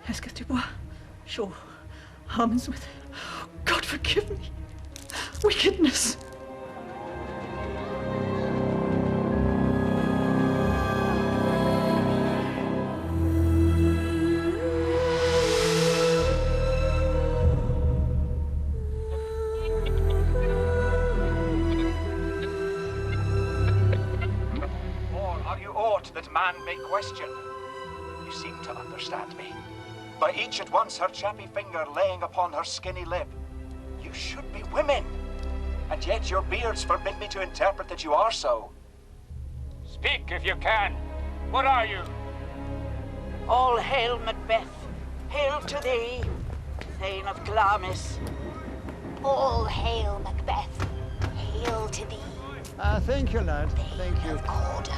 Escatibwa, Shaw, Harmonsworth. God forgive me. Wickedness. That man may question. You seem to understand me. By each at once her chappy finger laying upon her skinny lip. You should be women, and yet your beards forbid me to interpret that you are so. Speak if you can. What are you? All hail Macbeth. Hail to thee, Thane of Glamis. All hail Macbeth. Hail to thee. Thank you, lad. Thank you. Of Cawdor.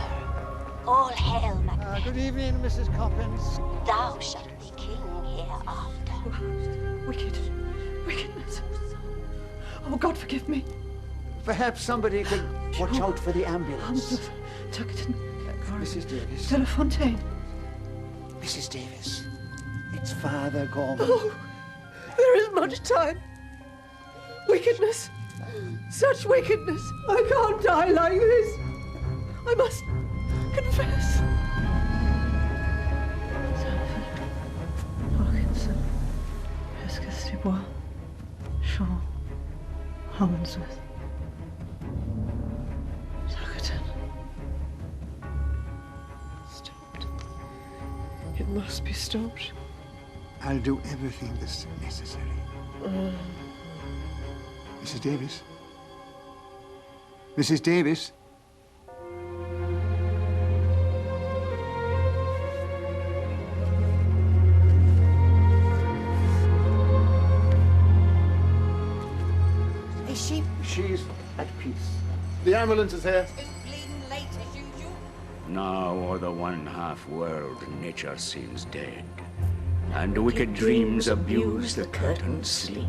All hail Macbeth. Good evening, Mrs. Coppins. Thou shalt be king hereafter. Wickedness. Oh, God forgive me. Perhaps somebody could watch out for the ambulance. Tuckerton. Mrs. Davis. Delafontaine. Mrs. Davis. It's Father Gorman. Oh, there isn't much time. Wickedness. Such wickedness. I can't die like this. I must confess. Parkinson. Escatibwa. Shaw. Harmonsworth. Tuckerton. Stopped. It must be stopped. I'll do everything that's necessary. Mrs. Davis? Mrs. Davis? Is she? She's at peace. The ambulance is here. Bleeding late as usual. Now o'er the one-half world nature seems dead, and wicked dreams abuse the curtained sleep.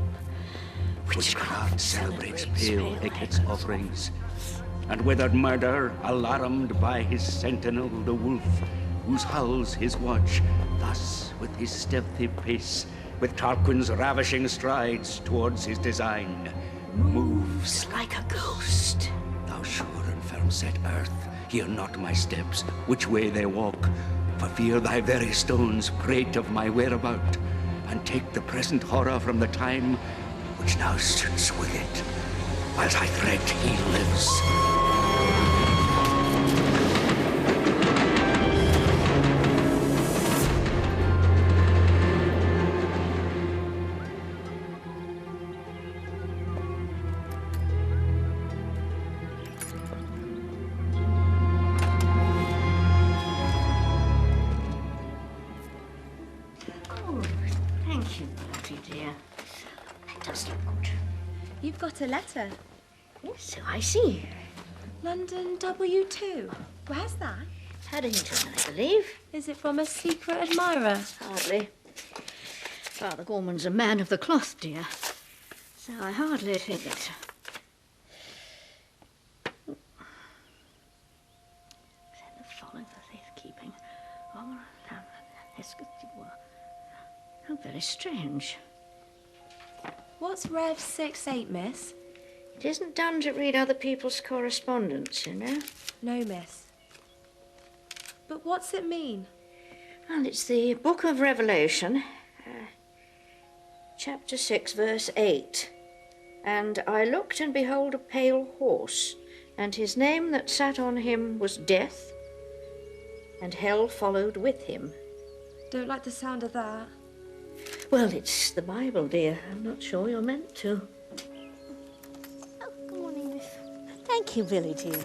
Witchcraft celebrates pale Hecate's offerings, and withered murder, alarmed by his sentinel, the wolf, whose howls his watch, thus with his stealthy pace, with Tarquin's ravishing strides towards his design, moves like a ghost. Thou sure and firm-set earth, hear not my steps, which way they walk, for fear thy very stones prate of my whereabout, and take the present horror from the time which now sits with it, whilst I threat he lives. Thank you, Bertie, dear. That does look good. You've got a letter. Yes, so I see. London W2. Where's that? Paddington, I believe. Is it from a secret admirer? Hardly. Father Gorman's a man of the cloth, dear. So I hardly think it. Send the following for safekeeping. How very strange. What's Rev 68, miss? It isn't done to read other people's correspondence, you know. No, miss. But what's it mean? Well, it's the Book of Revelation, chapter 6, verse 8. And I looked, and behold, a pale horse, and his name that sat on him was Death, and hell followed with him. Don't like the sound of that. Well, it's the Bible, dear. I'm not sure you're meant to. Oh, good morning, miss. Thank you, Billy, dear.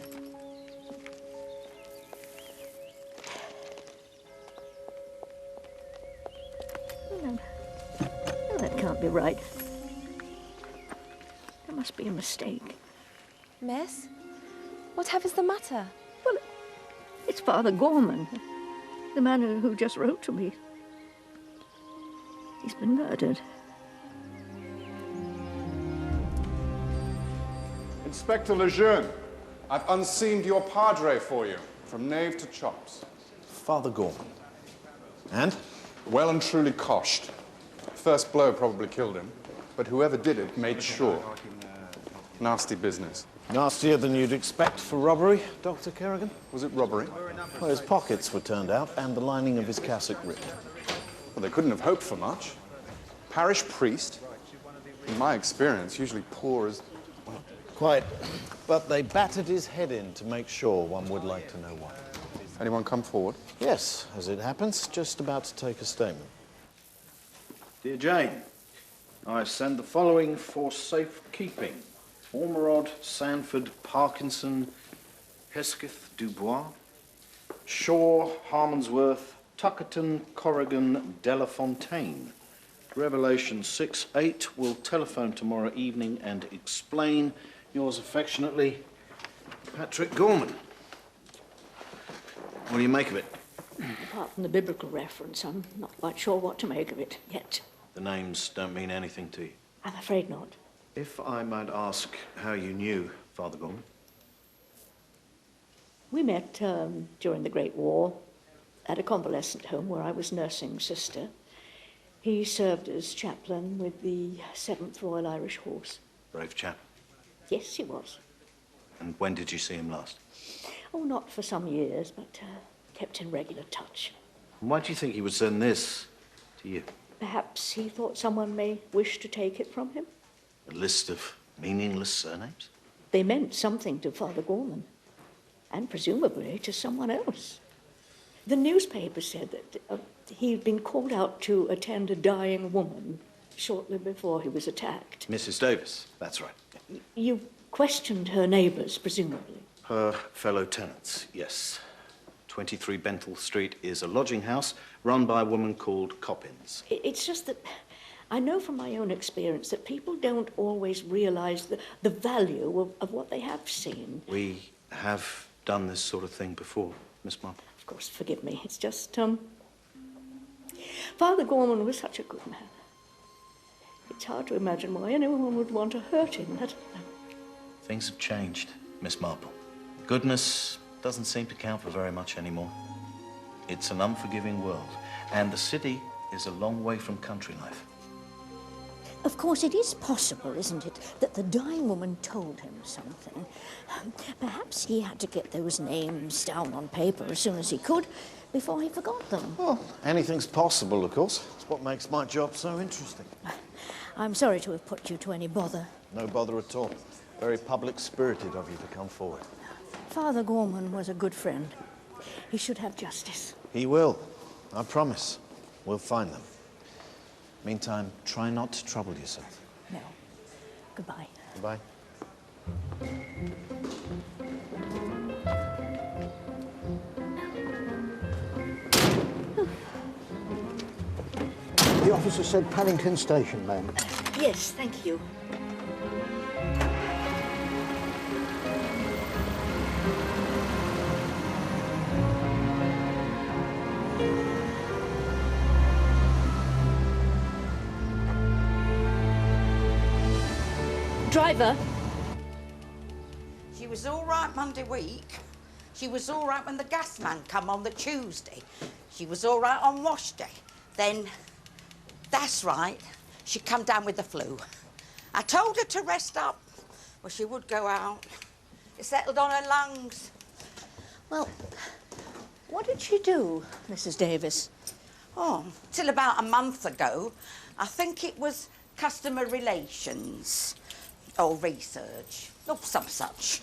No, that can't be right. There must be a mistake. Miss? Whatever's the matter? Well, it's Father Gorman, the man who just wrote to me. He's been murdered. Inspector Lejeune, I've unseamed your padre for you, from nave to chops. Father Gorman. And? Well and truly coshed. First blow probably killed him, but whoever did it made sure. Nasty business. Nastier than you'd expect for robbery, Dr. Kerrigan. Was it robbery? Well, his pockets were turned out and the lining of his cassock ripped. Well, they couldn't have hoped for much. Parish priest, in my experience, usually poor as... well. Quite. But they battered his head in to make sure. One would like to know why. Anyone come forward? Yes, as it happens, just about to take a statement. Dear Jane, I send the following for safekeeping. Ormerod, Sanford, Parkinson, Hesketh, Dubois, Shaw, Harmonsworth, Tuckerton, Corrigan, Delafontaine. Revelation 6-8 will telephone tomorrow evening and explain. Yours affectionately, Patrick Gorman. What do you make of it? Apart from the biblical reference, I'm not quite sure what to make of it yet. The names don't mean anything to you? I'm afraid not. If I might ask how you knew Father Gorman? We met during the Great War at a convalescent home where I was nursing Sister. He served as chaplain with the 7th Royal Irish Horse. Brave chap. Yes, he was. And when did you see him last? Oh, not for some years, but kept in regular touch. And why do you think he would send this to you? Perhaps he thought someone may wish to take it from him. A list of meaningless surnames? They meant something to Father Gorman, and presumably to someone else. The newspaper said that he'd been called out to attend a dying woman shortly before he was attacked. Mrs. Davis, that's right. You questioned her neighbours, presumably. Her fellow tenants, yes. 23 Benthall Street is a lodging house run by a woman called Coppins. It's just that I know from my own experience that people don't always realise the value of what they have seen. We have done this sort of thing before, Miss Marple. Of course, forgive me. It's just, Father Gorman was such a good man. It's hard to imagine why anyone would want to hurt him. Things have changed, Miss Marple. Goodness doesn't seem to count for very much anymore. It's an unforgiving world, and the city is a long way from country life. Of course, it is possible, isn't it, that the dying woman told him something. Perhaps he had to get those names down on paper as soon as he could, before he forgot them. Well, anything's possible, of course. It's what makes my job so interesting. I'm sorry to have put you to any bother. No bother at all. Very public-spirited of you to come forward. Father Gorman was a good friend. He should have justice. He will. I promise. We'll find them. Meantime, try not to trouble yourself. No. Goodbye. Goodbye. The officer said Paddington Station, ma'am. Yes, thank you. Driver. She was all right Monday week. She was all right when the gas man come on the Tuesday. She was all right on wash day. Then, that's right, she come down with the flu. I told her to rest up. Well, she would go out. It settled on her lungs. Well, what did she do, Mrs. Davis? Oh, till about a month ago. I think it was customer relations. Or research. Or some such.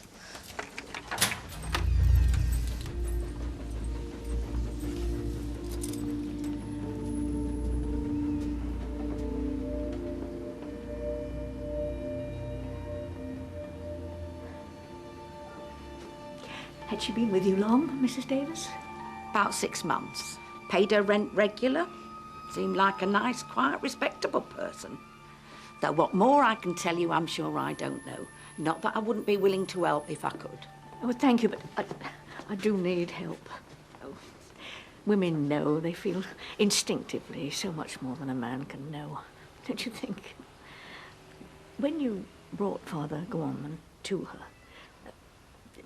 Had she been with you long, Mrs. Davis? About 6 months. Paid her rent regular. Seemed like a nice, quiet, respectable person. Though what more I can tell you, I'm sure I don't know. Not that I wouldn't be willing to help if I could. Oh, thank you, but I do need help. Oh, women know. They feel instinctively so much more than a man can know. Don't you think? When you brought Father Gorman to her,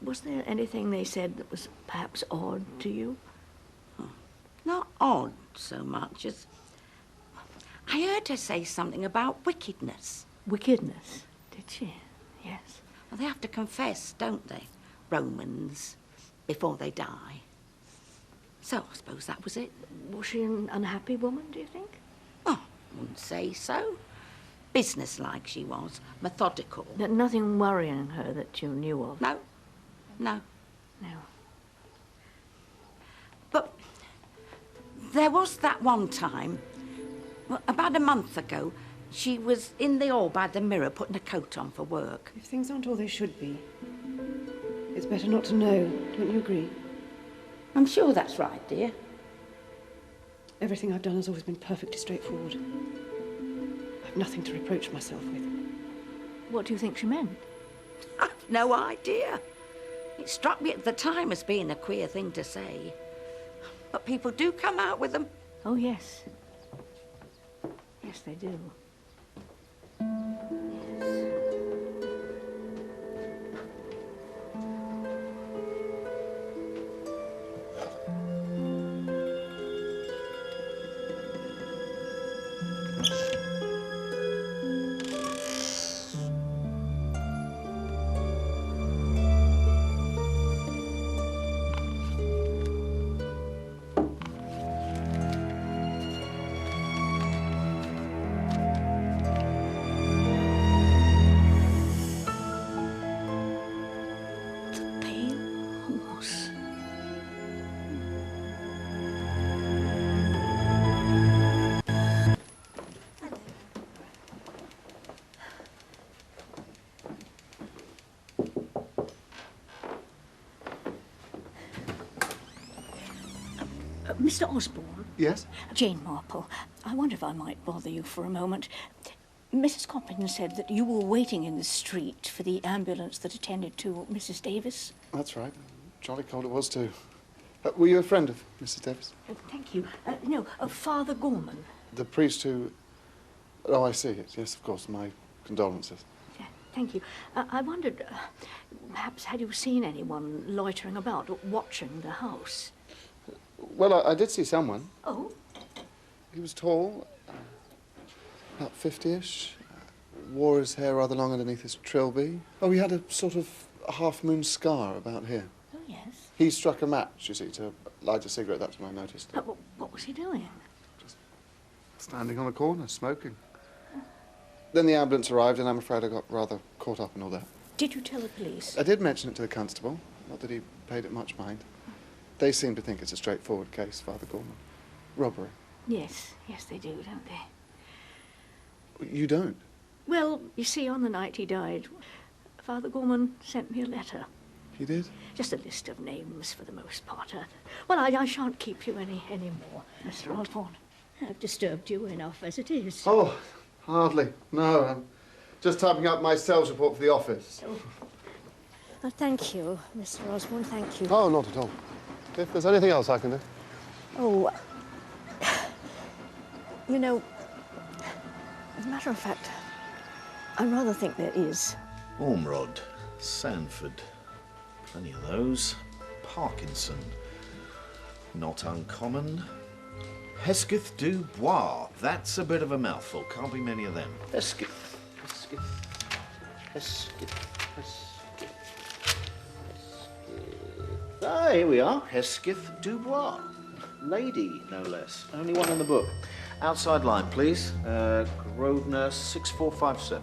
was there anything they said that was perhaps odd to you? Not odd. so much as... I heard her say something about wickedness. Wickedness? Did she? Yes. Well, they have to confess, don't they? Romans, before they die. So I suppose that was it. Was she an unhappy woman, do you think? Oh, I wouldn't say so. Businesslike she was, methodical. Nothing worrying her that you knew of? No, no. No. But there was that one time, well, about a month ago, she was in the hall by the mirror putting a coat on for work. If things aren't all they should be, it's better not to know. Don't you agree? I'm sure that's right, dear. Everything I've done has always been perfectly straightforward. I've nothing to reproach myself with. What do you think she meant? I've no idea. It struck me at the time as being a queer thing to say. But people do come out with them. Oh, yes. Yes, they do. Mr. Osborne? Yes? Jane Marple, I wonder if I might bother you for a moment. Mrs. Coppin said that you were waiting in the street for the ambulance that attended to Mrs. Davis. That's right. Jolly cold it was, too. Were you a friend of Mrs. Davis? Thank you. No, Father Gorman. The priest who... Oh, I see. Yes, of course. My condolences. Yeah, thank you. I wondered, perhaps had you seen anyone loitering about or watching the house? Well, I did see someone. Oh? He was tall, about 50-ish, wore his hair rather long underneath his trilby. Oh, he had a sort of half-moon scar about here. Oh, yes. He struck a match, you see, to light a cigarette. That's when I noticed it. What was he doing? Just standing on a corner, smoking. Then the ambulance arrived, and I'm afraid I got rather caught up in all that. Did you tell the police? I did mention it to the constable, not that he paid it much mind. They seem to think it's a straightforward case, Father Gorman. Robbery. Yes, yes, they do, don't they? You don't? Well, you see, on the night he died, Father Gorman sent me a letter. He did? Just a list of names for the most part. Well, I shan't keep you any more, Mr. Osborne. I've disturbed you enough as it is. Oh, hardly. No, I'm just typing up my sales report for the office. Oh, thank you, Mr. Osborne, thank you. Oh, not at all. If there's anything else I can do. Oh, you know, as a matter of fact, I rather think there is. Ormrod, Sanford, plenty of those. Parkinson, not uncommon. Hesketh du Bois, that's a bit of a mouthful. Can't be many of them. Hesketh. Ah, here we are. Hesketh du Bois. Lady, no less. Only one in the book. Outside line, please. Grosvenor 6457.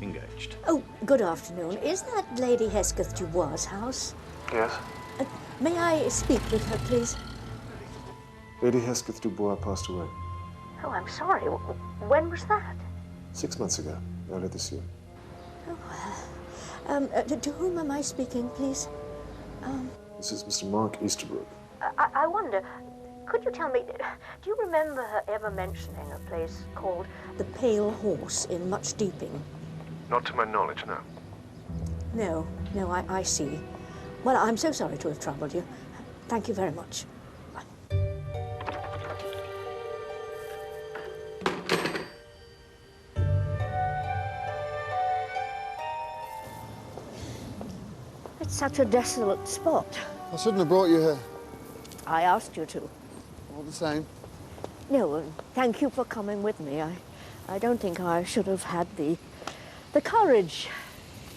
Engaged. Oh, good afternoon. Is that Lady Hesketh Dubois' house? Yes. May I speak with her, please? Lady Hesketh Dubois passed away. Oh, I'm sorry. When was that? 6 months ago, earlier this year. Oh, well. To whom am I speaking, please? This is Mr. Mark Easterbrook. I wonder, could you tell me, do you remember her ever mentioning a place called the Pale Horse in Much Deeping? Not to my knowledge, no. No, I see. Well, I'm so sorry to have troubled you. Thank you very much. It's such a desolate spot. I shouldn't have brought you here. I asked you to. All the same. No, thank you for coming with me. I don't think I should have had the courage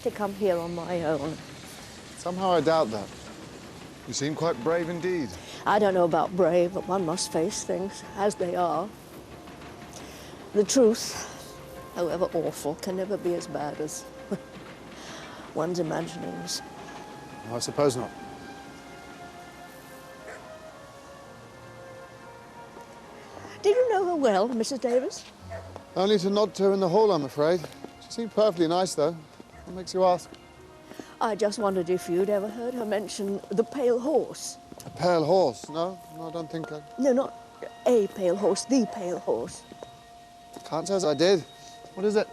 to come here on my own. Somehow I doubt that. You seem quite brave indeed. I don't know about brave, but one must face things as they are. The truth, however awful, can never be as bad as one's imaginings. I suppose not. Did you know her well, Mrs. Davis? Only to nod to her in the hall, I'm afraid. She seemed perfectly nice, though. What makes you ask? I just wondered if you'd ever heard her mention the pale horse. A pale horse? No, I don't think I... No, not a pale horse, the pale horse. Can't say as I did. What is it?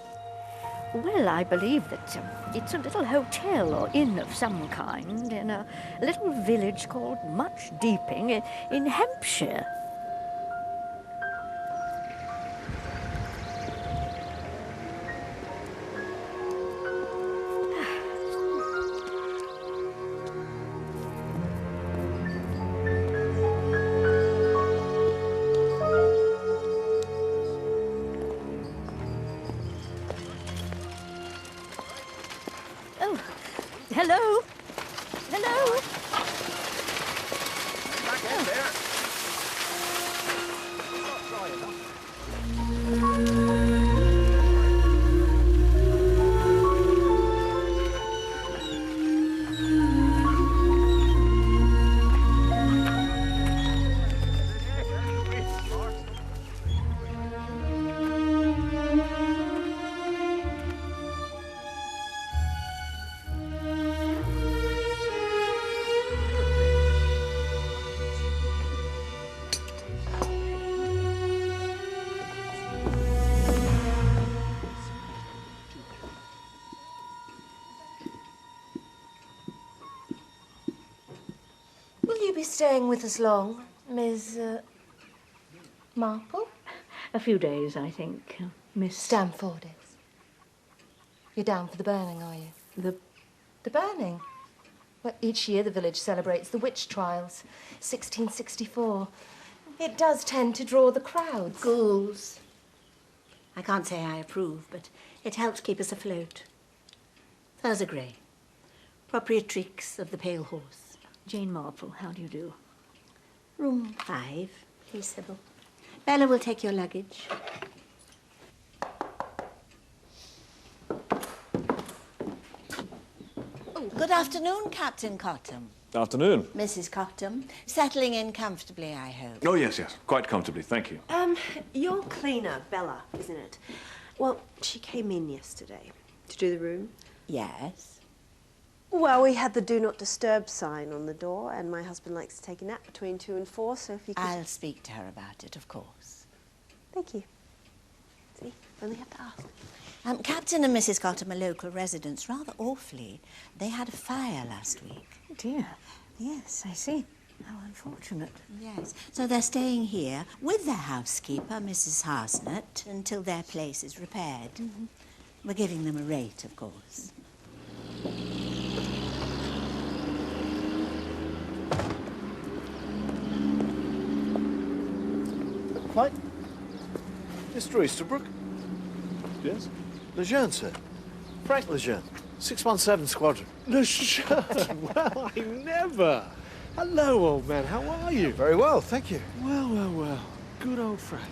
Well, I believe that it's a little hotel or inn of some kind in a little village called Much Deeping in Hampshire. Hello? Hello? Back in there. Will you be staying with us long, Miss Marple? A few days, I think, Miss... Damn 4 days. You're down for the burning, are you? The burning? Well, each year the village celebrates the witch trials, 1664. It does tend to draw the crowds. Ghouls. I can't say I approve, but it helps keep us afloat. Thurza Grey, proprietrix of the Pale Horse. Jane Marple, how do you do? Room 5, please, Sybil. Bella will take your luggage. Oh, good afternoon, Captain Cottam. Afternoon. Mrs. Cottam. Settling in comfortably, I hope. Oh, yes, quite comfortably, thank you. Your cleaner, Bella, isn't it? Well, she came in yesterday to do the room. Yes. Well, we had the do not disturb sign on the door, and my husband likes to take a nap between 2 and 4, so if you could... I'll speak to her about it, of course. Thank you. See, only have to ask. Captain and Mrs. Cottam are local residents, rather awfully. They had a fire last week. Oh, dear. Yes, I see. How unfortunate. Yes. So they're staying here with their housekeeper, Mrs. Harsnett, until their place is repaired. Mm-hmm. We're giving them a rate, of course. Quite. Mr. Easterbrook? Yes? Lejeune, sir. Frank Lejeune, 617 Squadron. Lejeune? Well, I never. Hello, old man. How are you? Very well, thank you. Well. Good old Frank.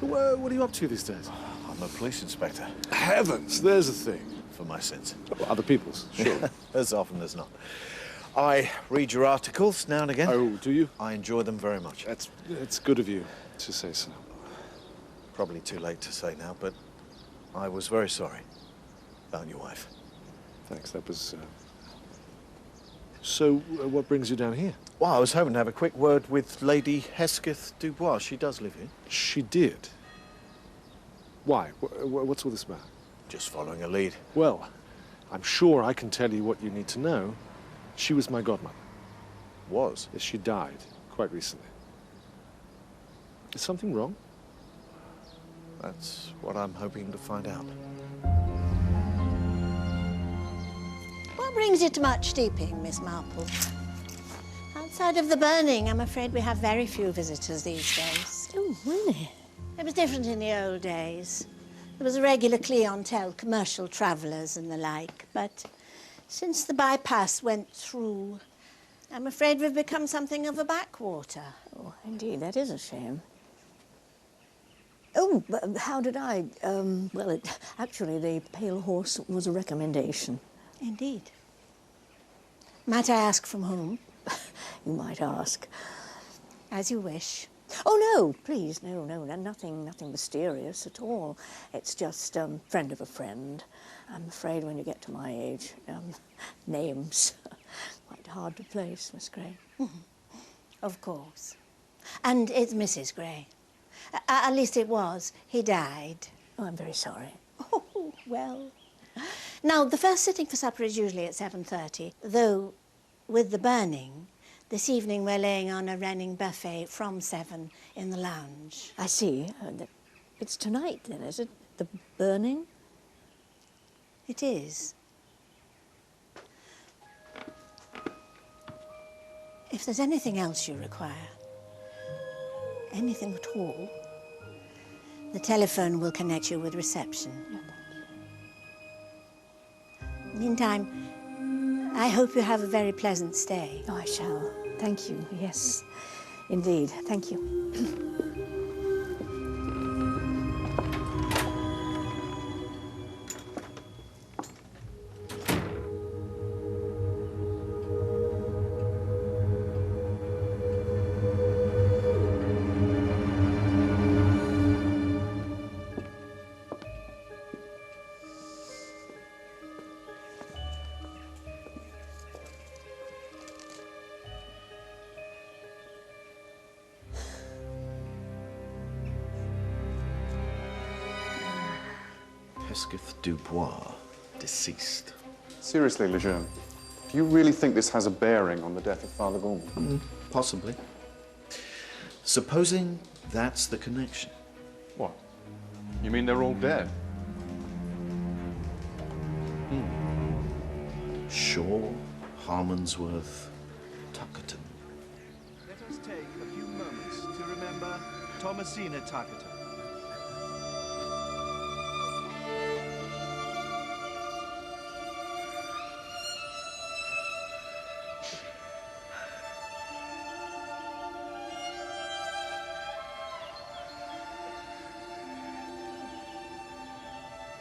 So, what are you up to these days? I'm a police inspector. Heavens, there's a thing. For my sins. Well, other people's, sure. As often as not. I read your articles now and again. Oh, do you? I enjoy them very much. It's good of you to say so. Probably too late to say now, but I was very sorry about your wife. Thanks, that was... So, what brings you down here? Well, I was hoping to have a quick word with Lady Hesketh Dubois. She does live here. She did? Why? What's all this about? Just following a lead. Well, I'm sure I can tell you what you need to know. She was my godmother. Was? Yes, she died quite recently. Is something wrong? That's what I'm hoping to find out. What brings you to Much Deeping, Miss Marple? How's Outside of the burning, I'm afraid we have very few visitors these days. Oh, really? It was different in the old days. There was a regular clientele, commercial travellers and the like, but since the bypass went through, I'm afraid we've become something of a backwater. Oh, indeed, that is a shame. Oh, but how did I? Well, actually, the Pale Horse was a recommendation. Indeed. Might I ask from whom? You might ask. As you wish. Oh, no, please, no, nothing mysterious at all. It's just friend of a friend. I'm afraid when you get to my age, names quite hard to place, Miss Gray. Of course. And it's Mrs. Gray. At least it was. He died. Oh, I'm very sorry. Oh, well. Now, the first sitting for supper is usually at 7:30, though with the burning, this evening we're laying on a running buffet from 7 in the lounge. I see. It's tonight, then, is it? The burning? It is. If there's anything else you require, anything at all, the telephone will connect you with reception. Meantime, I hope you have a very pleasant stay. Oh, I shall. Thank you. Yes, indeed. Thank you. Hesketh Dubois, deceased. Seriously, Lejeune, do you really think this has a bearing on the death of Father Gorman? Possibly. Supposing that's the connection. What? You mean they're all dead? Shaw, Harmonsworth, Tuckerton. Let us take a few moments to remember Thomasina Tuckerton.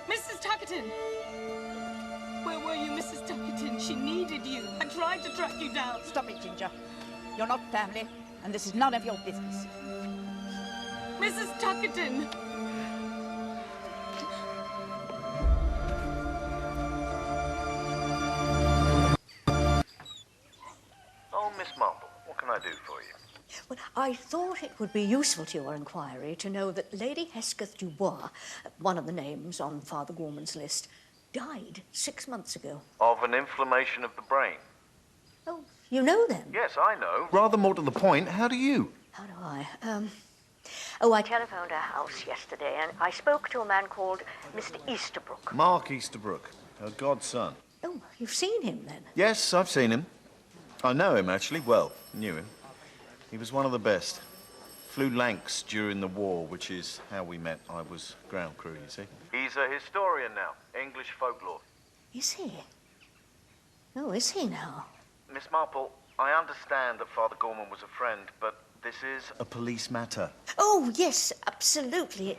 Mrs. Tuckerton! Where were you, Mrs. Tuckerton? She needed you. I tried to track you down. Stop it, Ginger. You're not family, and this is none of your business. Mrs. Tuckerton! Oh, Miss Marple, what can I do for you? Well, I thought it would be useful to your inquiry to know that Lady Hesketh Dubois, one of the names on Father Gorman's list, died 6 months ago. Of an inflammation of the brain? Oh, you know them? Yes, I know. Rather more to the point, how do you? How do I? I telephoned our house yesterday and I spoke to a man called Mr. Easterbrook. Mark Easterbrook, her godson. Oh, you've seen him then? Yes, I've seen him. I know him, actually. Well, knew him. He was one of the best. Flew Lancs during the war, which is how we met. I was ground crew, you see. He's a historian now, English folklore. Is he? Oh, is he now? Miss Marple, I understand that Father Gorman was a friend, but this is a police matter. Oh, yes, absolutely,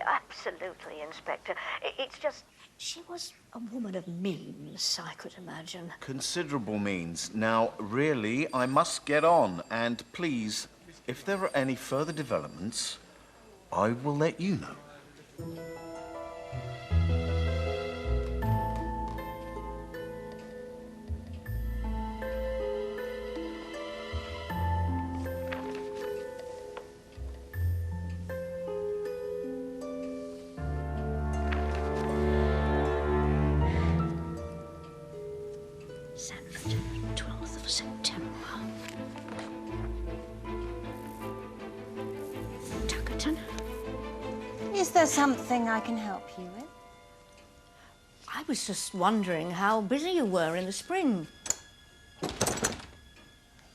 Inspector. It's just, she was a woman of means, I could imagine. Considerable means. Now, really, I must get on, and please, if there are any further developments, I will let you know. Sanford, 12th of September. Tuckerton? Is there something I can help you with? I was just wondering how busy you were in the spring.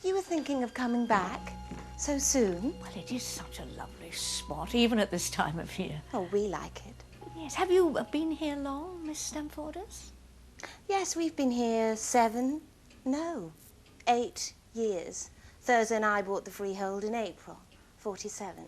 You were thinking of coming back so soon? Well, it is such a lovely spot, even at this time of year. Oh, we like it. Yes. Have you been here long, Miss Stamfordus? Yes, we've been here 8 years. Thursday and I bought the freehold in April, 47.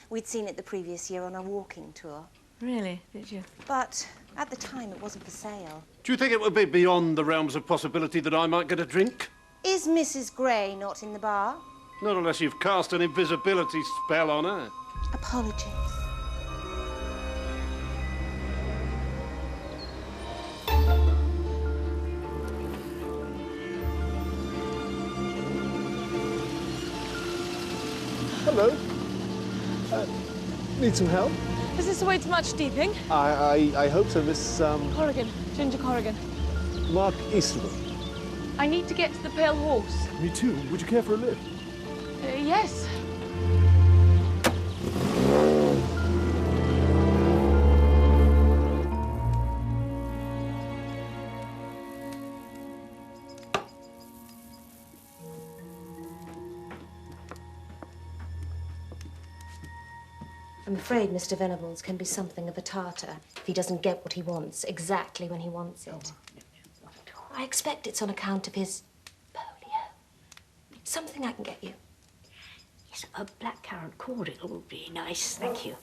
We'd seen it the previous year on a walking tour. Really? Did you? But at the time, it wasn't for sale. Do you think it would be beyond the realms of possibility that I might get a drink? Is Mrs. Gray not in the bar? Not unless you've cast an invisibility spell on her. Apologies. Hello. Need some help? Is this a way to much steeping? I hope so, Miss, Corrigan. Ginger Corrigan. Mark Easterwood. I need to get to the Pale Horse. Me too. Would you care for a lift? Yes. I'm afraid Mr. Venables can be something of a tartar if he doesn't get what he wants exactly when he wants it. I expect it's on account of his polio. It's something I can get you. Yes, a blackcurrant cordial would be nice, thank you.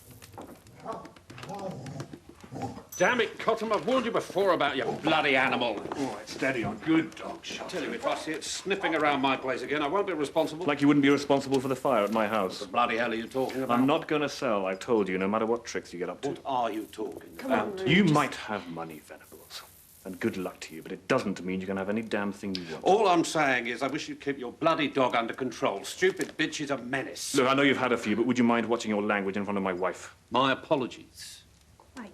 Damn it, Cottam, I've warned you before about your bloody animal. All right, steady on. Good dog shot. I tell you, if I see it sniffing around my place again, I won't be responsible. Like you wouldn't be responsible for the fire at my house. What the bloody hell are you talking about? I'm not going to sell, I've told you, no matter what tricks you get up to. What are you talking about? You might have money, Venables, and good luck to you, but it doesn't mean you can have any damn thing you want. All I'm saying is I wish you'd keep your bloody dog under control. Stupid bitch is a menace. Look, I know you've had a few, but would you mind watching your language in front of my wife? My apologies. Right.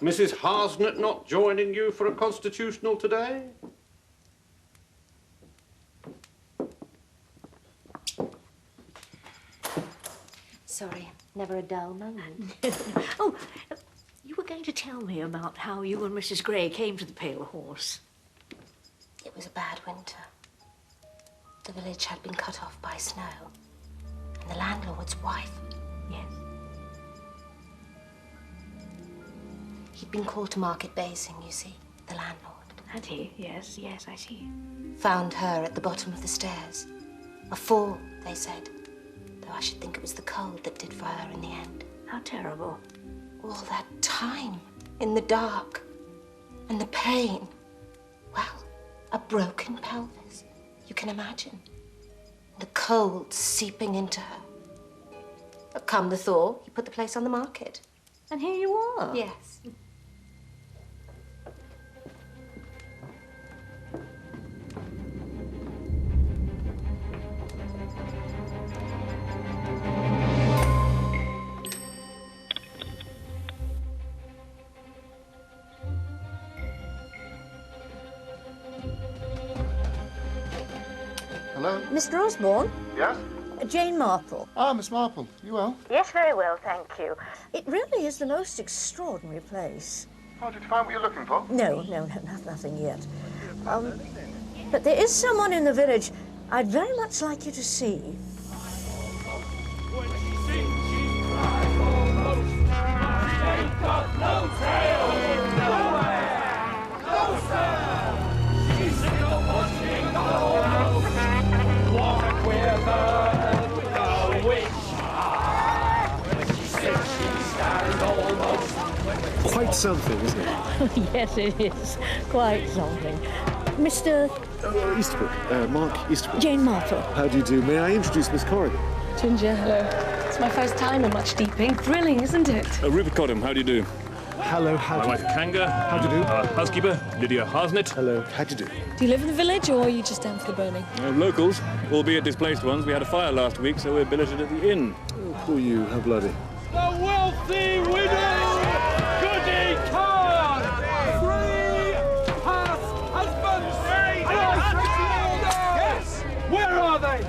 Mrs. Harsnett not joining you for a constitutional today? Sorry, never a dull moment. Oh, you were going to tell me about how you and Mrs. Gray came to the Pale Horse. It was a bad winter. The village had been cut off by snow, and the landlord's wife. Yes. He'd been called to market basing, you see, the landlord. Had he? Yes, yes, I see. Found her at the bottom of the stairs. A fall, they said. Though I should think it was the cold that did for her in the end. How terrible. All that time in the dark. And the pain. Well, a broken pelvis. You can imagine. The cold seeping into her. But come the thaw, he put the place on the market. And here you are. Yes. Hello? Mr. Osborne? Yes? Jane Marple. Ah, Miss Marple. You well? Yes, very well, thank you. It really is the most extraordinary place. Oh, did you find what you're looking for? No, nothing yet. But there is someone in the village I'd very much like you to see. Quite something, isn't it? Yes, it is. Quite something. Mr. Easterwood. Mark Easterwood. Jane Martle. How do you do? May I introduce Miss Corrigan? Ginger, hello. It's my first time in much steeping. Thrilling, isn't it? Rupert Cottam, how do you do? Hello, how do My you do? wife Kanga. How do you do? Housekeeper, Lydia Harsnett. Hello, how do you do? Do you live in the village or are you just down for the burning? Locals, albeit displaced ones. We had a fire last week, so we're billeted at the inn. Oh, poor you, how bloody. The wealthy widow, Goody Khan! 3 past husbands! Yes! Where are they?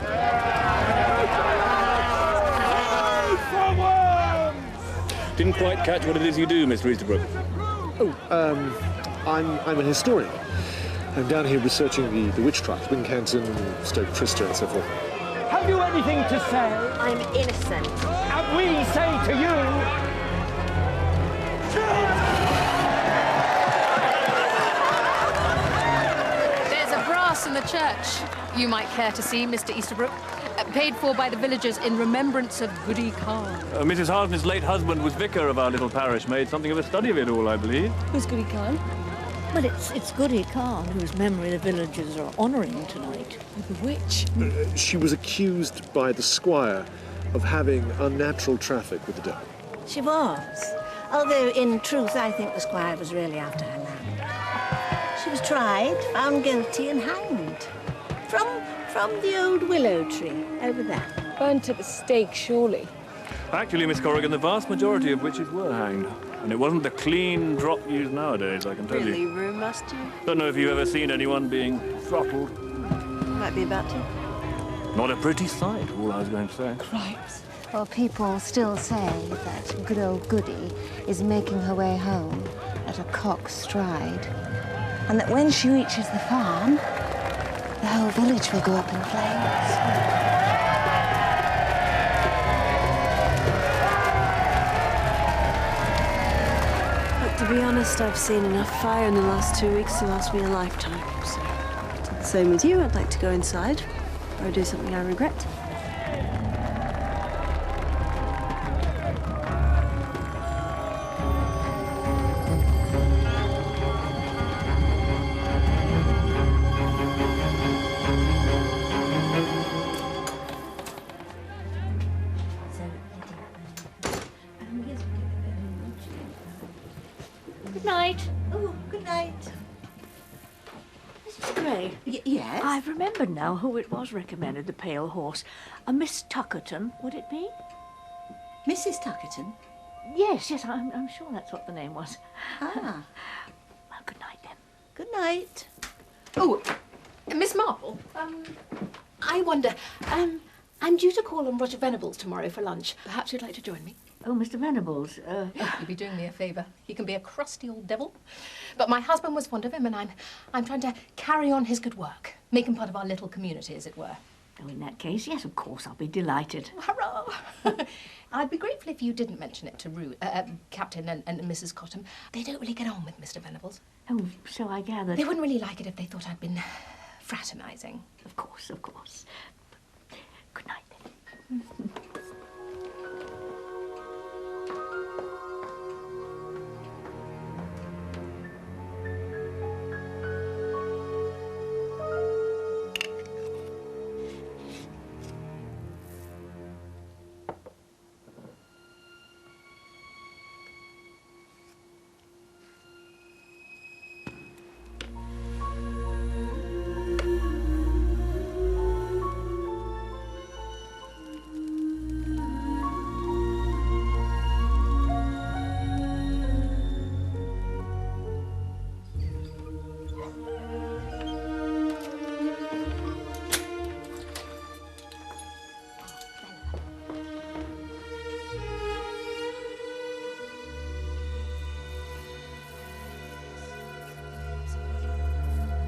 Didn't quite catch what it is you do, Mr. Easterbrook. Oh, I'm a historian. I'm down here researching the witch trials, Wincanton, Stoke Trista, and so forth. Have you anything to say? I'm innocent. And we say to you... There's a brass in the church you might care to see, Mr. Easterbrook. Paid for by the villagers in remembrance of Goody Khan. Mrs. Harden's late husband was vicar of our little parish, made something of a study of it all, I believe. Who's Goody Khan? Well, it's Goody Khan, whose memory the villagers are honouring tonight. The witch? She was accused by the squire of having unnatural traffic with the devil. She was. Although, in truth, I think the squire was really after her land. She was tried, found guilty, and hanged. From the old willow tree over there. Burnt at the stake, surely. Actually, Miss Corrigan, the vast majority of witches were hanged. And it wasn't the clean drop used nowadays, I can tell Really, you. Rue, must you? Don't know if you've ever seen anyone being throttled. Might be about to. Not a pretty sight, all I was going to say. Cripes. Well, people still say that good old Goody is making her way home at a cock's stride, and that when she reaches the farm, the whole village will go up in flames. But to be honest, I've seen enough fire in the last 2 weeks to last me a lifetime. So, same with you, I'd like to go inside, or do something I regret. Good night. Oh, good night. Mrs. Gray. Yes? I've remembered now who it was recommended the pale horse. A Miss Tuckerton, would it be? Mrs. Tuckerton? Yes, I'm sure that's what the name was. Ah. Well, good night, then. Good night. Oh, Miss Marple, I wonder, I'm due to call on Roger Venables tomorrow for lunch. Perhaps you'd like to join me? Oh, Mr. Venables, You'd be doing me a favour. He can be a crusty old devil. But my husband was fond of him, and I'm trying to carry on his good work. Make him part of our little community, as it were. Oh, in that case, yes, of course, I'll be delighted. Hurrah! I'd be grateful if you didn't mention it to Captain and Mrs. Cottam. They don't really get on with Mr. Venables. Oh, so I gathered. They wouldn't really like it if they thought I'd been fraternising. Of course, of course. Good night, then.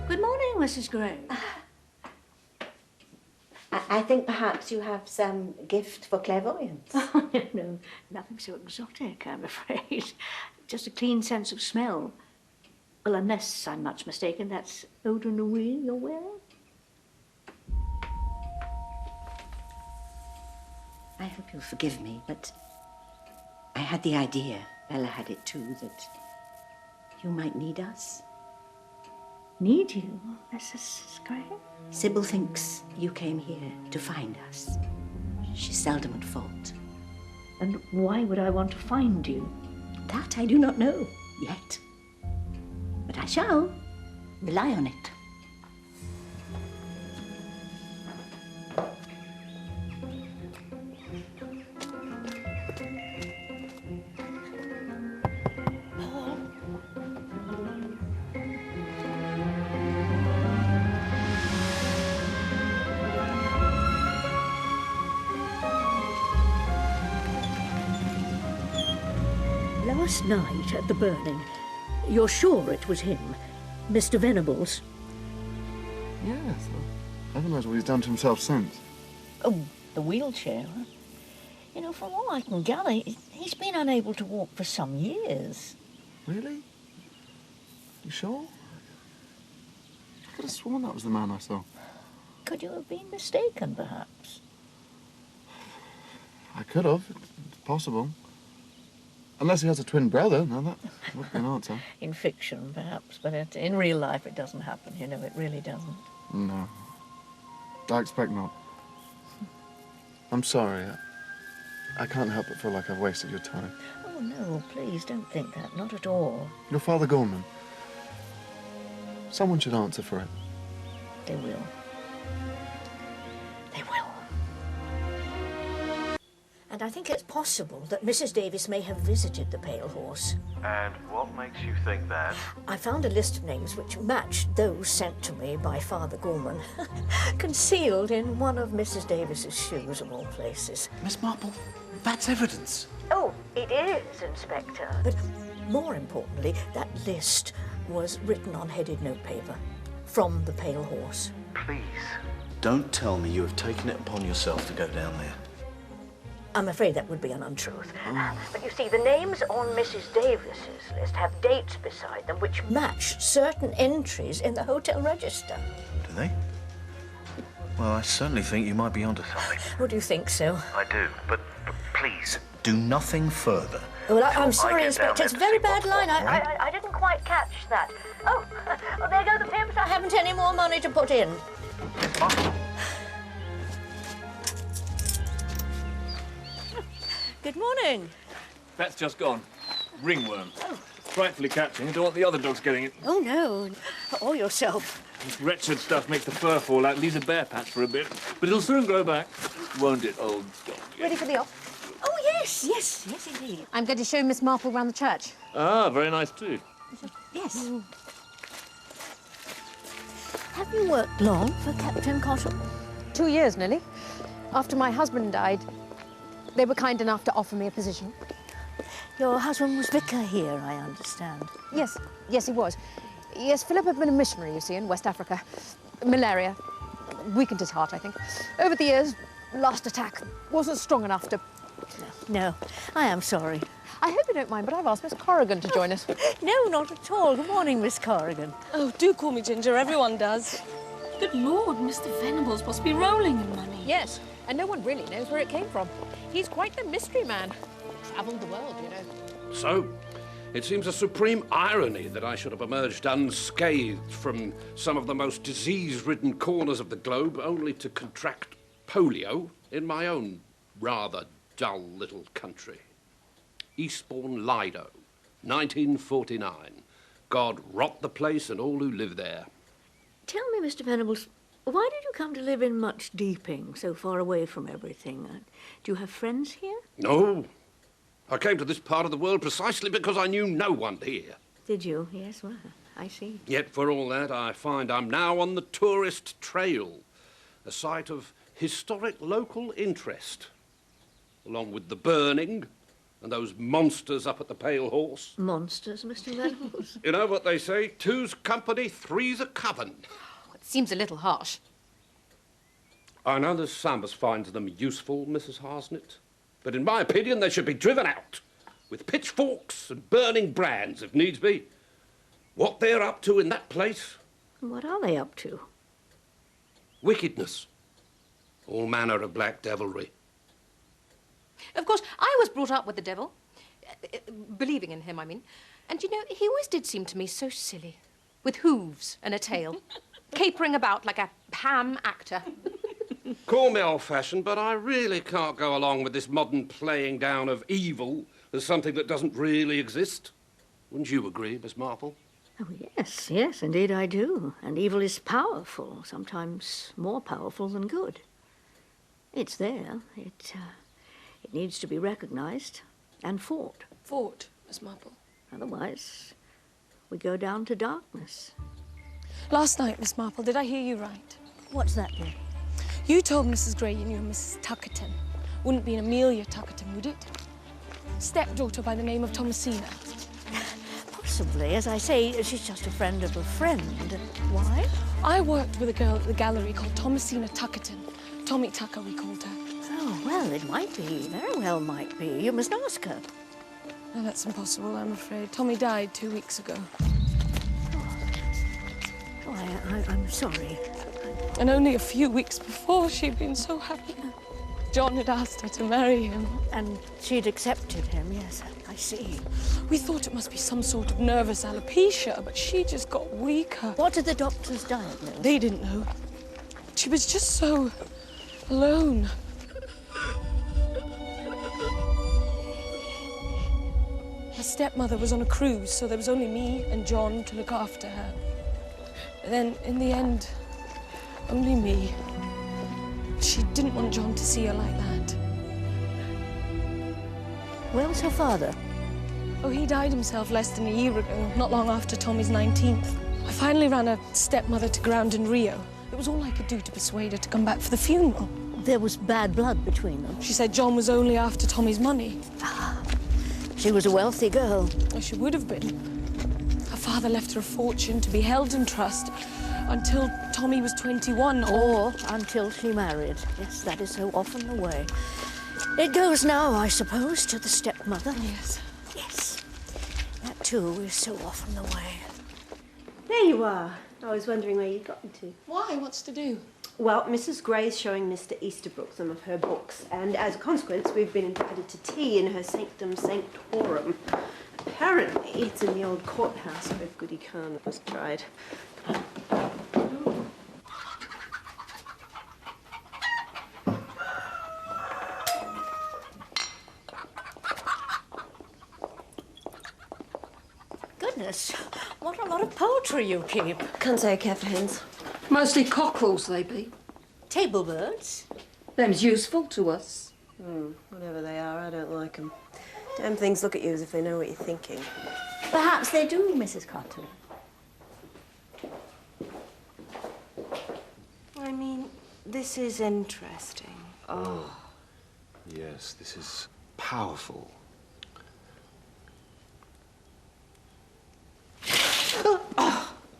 Good morning, Mrs. Gray. I think perhaps you have some gift for clairvoyance. Oh, no, nothing so exotic, I'm afraid. Just a keen sense of smell. Well, unless I'm much mistaken, that's eau de nuit you're wearing? I hope you'll forgive me, but I had the idea, Bella had it too, that you might need us. Need you, Mrs. Gray? Sybil thinks you came here to find us. She's seldom at fault. And why would I want to find you? That I do not know yet. But I shall. Rely on it. Last night at the burning, you're sure it was him, Mr. Venables? Yes. Heaven knows what he's done to himself since. Oh, the wheelchair, huh? You know, from all I can gather, he's been unable to walk for some years. Really? You sure? I could have sworn that was the man I saw. Could you have been mistaken, perhaps? I could have. It's possible. Unless he has a twin brother. Now that would be an answer. In fiction, perhaps, but in real life it doesn't happen, you know, it really doesn't. No. I expect not. I'm sorry. I can't help but feel like I've wasted your time. Oh, no, please, don't think that. Not at all. Your Father Gorman. Someone should answer for it. They will. They will. And I think it's possible that Mrs. Davis may have visited the Pale Horse. And what makes you think that? I found a list of names which matched those sent to me by Father Gorman, concealed in one of Mrs. Davis's shoes, of all places. Miss Marple, that's evidence. Oh, it is, Inspector. But more importantly, that list was written on headed notepaper from the Pale Horse. Please. Don't tell me you have taken it upon yourself to go down there. I'm afraid that would be an untruth. But you see, the names on Mrs. Davis's list have dates beside them which match certain entries in the hotel register. Do they? Well, I certainly think you might be onto something. Would you think so? I do, but please. Do nothing further. Well, I'm sorry, Inspector. It's a very bad line. I didn't quite catch that. Oh, there go the pimps. I haven't any more money to put in. Good morning. That's just gone. Ringworm. Frightfully catching. I don't want the other dogs getting it. Oh, no. Or yourself. This wretched stuff makes the fur fall out, leaves a bare patch for a bit. But it'll soon grow back, won't it, old dog? Ready for the op? Oh, yes, indeed. I'm going to show Miss Marple round the church. Ah, very nice too. Yes. Have you worked long for Captain Cotton? 2 years, nearly. After my husband died, they were kind enough to offer me a position. Your husband was vicar here, I understand. Yes, he was. Yes, Philip had been a missionary, you see, in West Africa. Malaria. Weakened his heart, I think. Over the years, last attack wasn't strong enough to... No, I am sorry. I hope you don't mind, but I've asked Miss Corrigan to join us. No, not at all. Good morning, Miss Corrigan. Oh, do call me Ginger. Everyone does. Good Lord, Mr. Venables must be rolling in money. Yes, and no one really knows where it came from. He's quite the mystery man. Travelled the world, you know. So, it seems a supreme irony that I should have emerged unscathed from some of the most disease-ridden corners of the globe, only to contract polio in my own rather dull little country. Eastbourne, Lido, 1949. God rot the place and all who live there. Tell me, Mr. Venables, why did you come to live in Much Deeping, so far away from everything? Do you have friends here? No. I came to this part of the world precisely because I knew no one here. Did you? Yes, well, I see. Yet for all that, I find I'm now on the tourist trail, a site of historic local interest, along with the burning and those monsters up at the Pale Horse. Monsters, Mr. Venables? You know what they say, two's company, three's a coven. It seems a little harsh. I know there's some as finds them useful, Mrs. Harsnett, but in my opinion they should be driven out, with pitchforks and burning brands, if needs be. What they're up to in that place? What are they up to? Wickedness. All manner of black devilry. Of course, I was brought up with the devil. Believing in him, I mean. And, you know, he always did seem to me so silly. With hooves and a tail. Capering about like a ham actor. Call me old-fashioned, but I really can't go along with this modern playing down of evil as something that doesn't really exist. Wouldn't you agree, Miss Marple? Oh, yes, indeed I do. And evil is powerful, sometimes more powerful than good. It's there. It needs to be recognised and fought. Fought, Miss Marple. Otherwise, we go down to darkness. Last night, Miss Marple, did I hear you right? What's that, dear? You told Mrs. Gray you knew Mrs. Tuckerton. Wouldn't be an Amelia Tuckerton, would it? Stepdaughter by the name of Thomasina. Possibly. As I say, she's just a friend of a friend. Why? I worked with a girl at the gallery called Thomasina Tuckerton. Tommy Tucker, we called her. Oh, well, it might be. Very well might be. You must ask her. No, that's impossible, I'm afraid. Tommy died 2 weeks ago. Oh, I'm sorry. And only a few weeks before, she'd been so happy. John had asked her to marry him. And she'd accepted him, yes, I see. We thought it must be some sort of nervous alopecia, but she just got weaker. What did the doctors diagnose? They didn't know. She was just so alone. Her stepmother was on a cruise, so there was only me and John to look after her. And then, in the end, only me. She didn't want John to see her like that. Where's her father? Oh, he died himself less than a year ago, not long after Tommy's 19th. I finally ran her stepmother to ground in Rio. It was all I could do to persuade her to come back for the funeral. There was bad blood between them. She said John was only after Tommy's money. Ah, she was a wealthy girl. Oh, she would have been. Her father left her a fortune to be held in trust until Tommy was 21, or until she married. Yes, that is so often the way. It goes now, I suppose, to the stepmother. Yes. Yes. That, too, is so often the way. There you are. I was wondering where you'd gotten to. Why? What's to do? Well, Mrs. Gray's showing Mr. Easterbrook some of her books, and as a consequence, we've been invited to tea in her sanctum sanctorum. Apparently, it's in the old courthouse where Goody Khan was tried. Goodness, what a lot of poetry you keep. Can't say I care for hens. Mostly cockerels, they be. Table birds? Them's useful to us. Whatever they are, I don't like them. Damn things look at you as if they know what you're thinking. Perhaps they do, Mrs. Cotton. I mean, this is interesting. Oh, yes, this is powerful.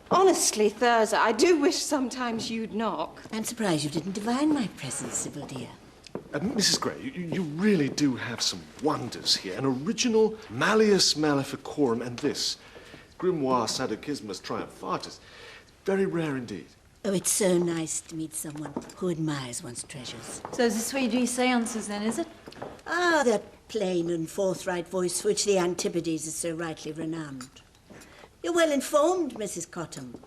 Honestly, Thurza, I do wish sometimes you'd knock. I'm surprised you didn't divine my presence, Sybil dear. Mrs. Gray, you really do have some wonders here. An original Malleus Maleficorum and this, Grimoire Sadokismus Triumphatus. Very rare indeed. Oh, it's so nice to meet someone who admires one's treasures. So it's the Sweet G seances then, is it? Ah, that plain and forthright voice for which the Antipodes is so rightly renowned. You're well informed, Mrs. Cottam.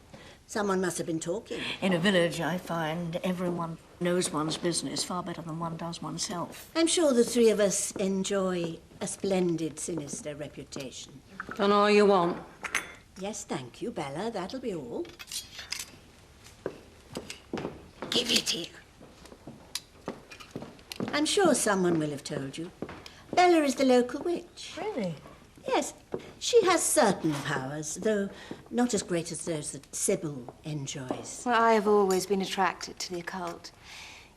Someone must have been talking. In a village, I find everyone knows one's business far better than one does oneself. I'm sure the three of us enjoy a splendid, sinister reputation. Done all you want. Yes, thank you, Bella. That'll be all. Give it here. I'm sure someone will have told you. Bella is the local witch. Really? Yes. She has certain powers, though not as great as those that Sybil enjoys. Well, I have always been attracted to the occult.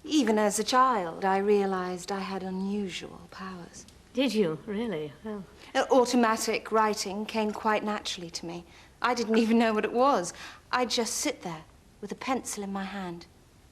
Even as a child, I realized I had unusual powers. Did you, really? Well. Automatic writing came quite naturally to me. I didn't even know what it was. I'd just sit there with a pencil in my hand,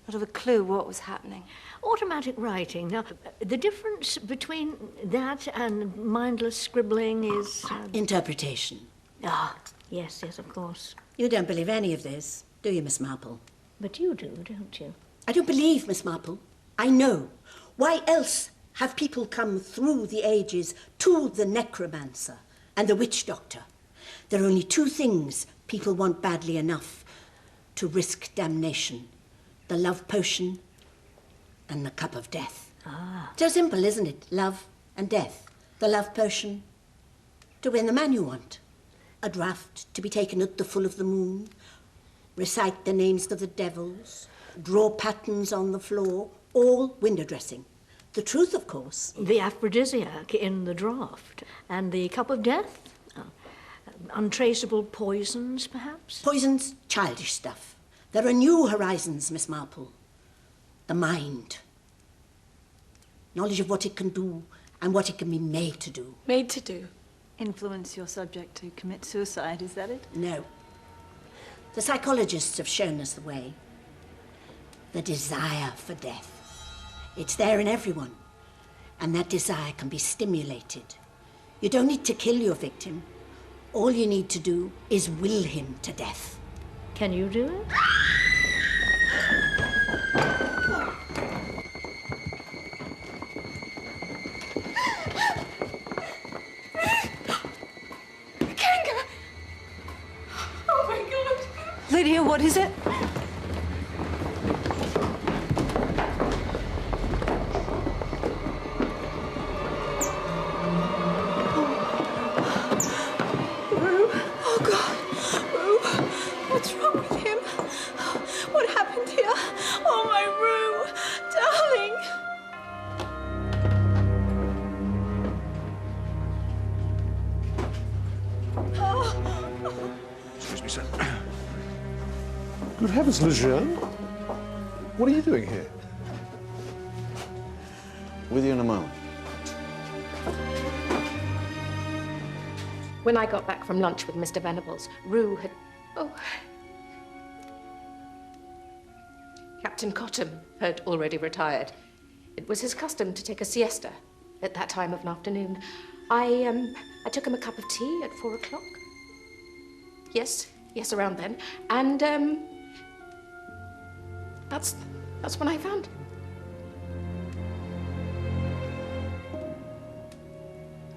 not have a clue what was happening. Automatic writing. Now, the difference between that and mindless scribbling is... Interpretation. Ah, yes, yes, of course. You don't believe any of this, do you, Miss Marple? But you do, don't you? I don't believe, Miss Marple. I know. Why else have people come through the ages to the necromancer and the witch doctor? There are only two things people want badly enough to risk damnation. The love potion and the cup of death. Ah. So simple, isn't it? Love and death. The love potion to win the man you want. A draught to be taken at the full of the moon. Recite the names of the devils. Draw patterns on the floor. All window dressing. The truth, of course. The aphrodisiac in the draught. And the cup of death? Untraceable poisons, perhaps? Poisons, childish stuff. There are new horizons, Miss Marple. The mind. Knowledge of what it can do and what it can be made to do. Made to do? Influence your subject to commit suicide, is that it? No. The psychologists have shown us the way. The desire for death. It's there in everyone. And that desire can be stimulated. You don't need to kill your victim. All you need to do is will him to death. Can you do it? Kanga! Oh my God! Lydia, what is it? What's wrong with him? What happened here? Oh, my Rue, darling. Oh. Excuse me, sir. Good heavens, Lejeune. What are you doing here? With you in a moment. When I got back from lunch with Mr. Venables, Rue had... Oh. Captain Cottam had already retired. It was his custom to take a siesta at that time of an afternoon. I took him a cup of tea at 4 o'clock. Yes, around then. And, that's when I found him.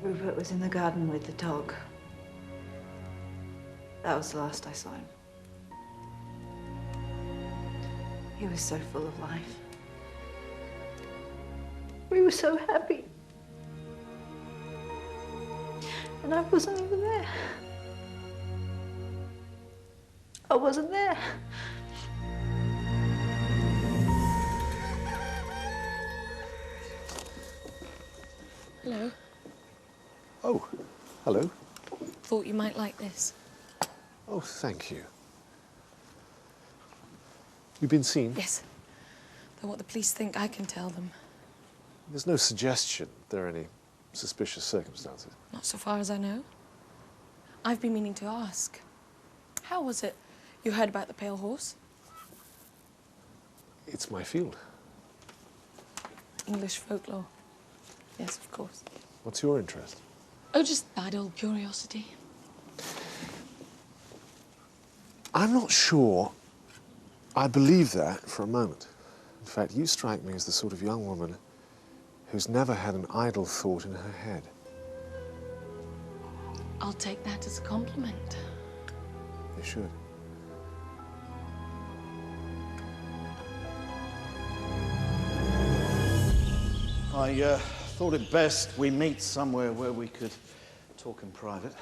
Rupert was in the garden with the dog. That was the last I saw him. He was so full of life. We were so happy. And I wasn't even there. I wasn't there. Hello. Oh, hello. Thought you might like this. Oh, thank you. You've been seen? Yes. Though what the police think, I can tell them. There's no suggestion there are any suspicious circumstances. Not so far as I know. I've been meaning to ask. How was it you heard about the Pale Horse? It's my field. English folklore. Yes, of course. What's your interest? Oh, just bad old curiosity. I'm not sure I believe that for a moment. In fact, you strike me as the sort of young woman who's never had an idle thought in her head. I'll take that as a compliment. You should. I thought it best we meet somewhere where we could talk in private.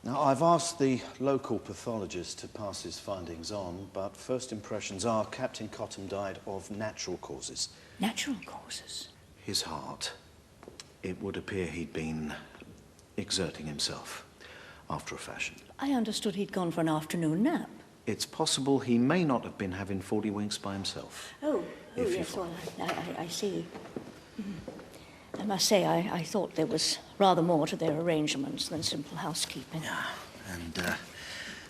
Now, I've asked the local pathologist to pass his findings on, but first impressions are Captain Cottam died of natural causes. Natural causes? His heart. It would appear he'd been exerting himself after a fashion. I understood he'd gone for an afternoon nap. It's possible he may not have been having 40 winks by himself. Oh, If yes, you- well, I see. I must say, I thought there was rather more to their arrangements than simple housekeeping. And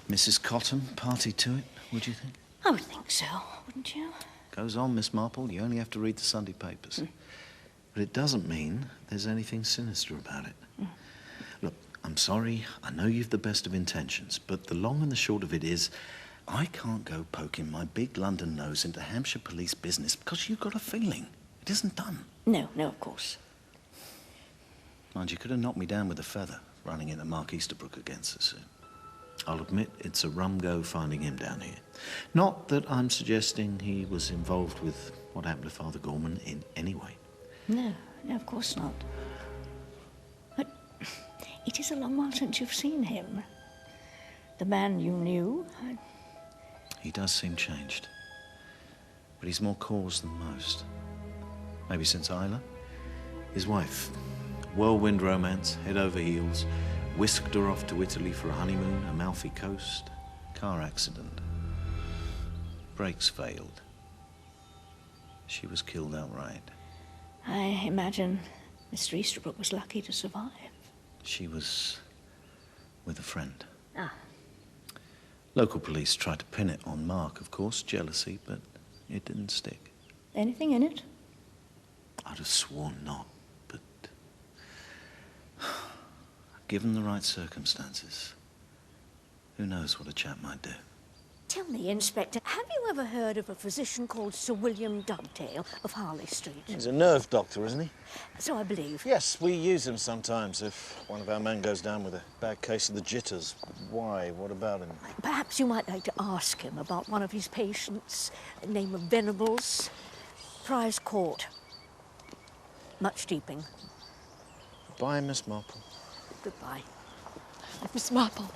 Mrs. Cottam party to it, would you think? I would think so, wouldn't you? Goes on, Miss Marple. You only have to read the Sunday papers. But it doesn't mean there's anything sinister about it. Look, I'm sorry. I know you've the best of intentions, but the long and the short of it is, I can't go poking my big London nose into Hampshire police business because you've got a feeling it isn't done. No, of course. Mind, you could have knocked me down with a feather running into Mark Easterbrook against us. I'll admit it's a rum go finding him down here. Not that I'm suggesting he was involved with what happened to Father Gorman in any way. No, of course not. But it is a long while since you've seen him. The man you knew. He does seem changed. But he's more cause than most. Maybe since Isla. His wife. Whirlwind romance, head over heels. Whisked her off to Italy for a honeymoon, Amalfi Coast. Car accident. Brakes failed. She was killed outright. I imagine Mr. Easterbrook was lucky to survive. She was with a friend. Ah. Local police tried to pin it on Mark, of course, jealousy, but it didn't stick. Anything in it? I'd have sworn not, but given the right circumstances, who knows what a chap might do. Tell me, Inspector, have you ever heard of a physician called Sir William Dugdale of Harley Street? He's a nerve doctor, isn't he? So I believe. Yes, we use him sometimes if one of our men goes down with a bad case of the jitters. Why? What about him? Perhaps you might like to ask him about one of his patients, name of Venables, Prize Court. Much deeping. Bye, Miss Marple. Goodbye. Miss Marple.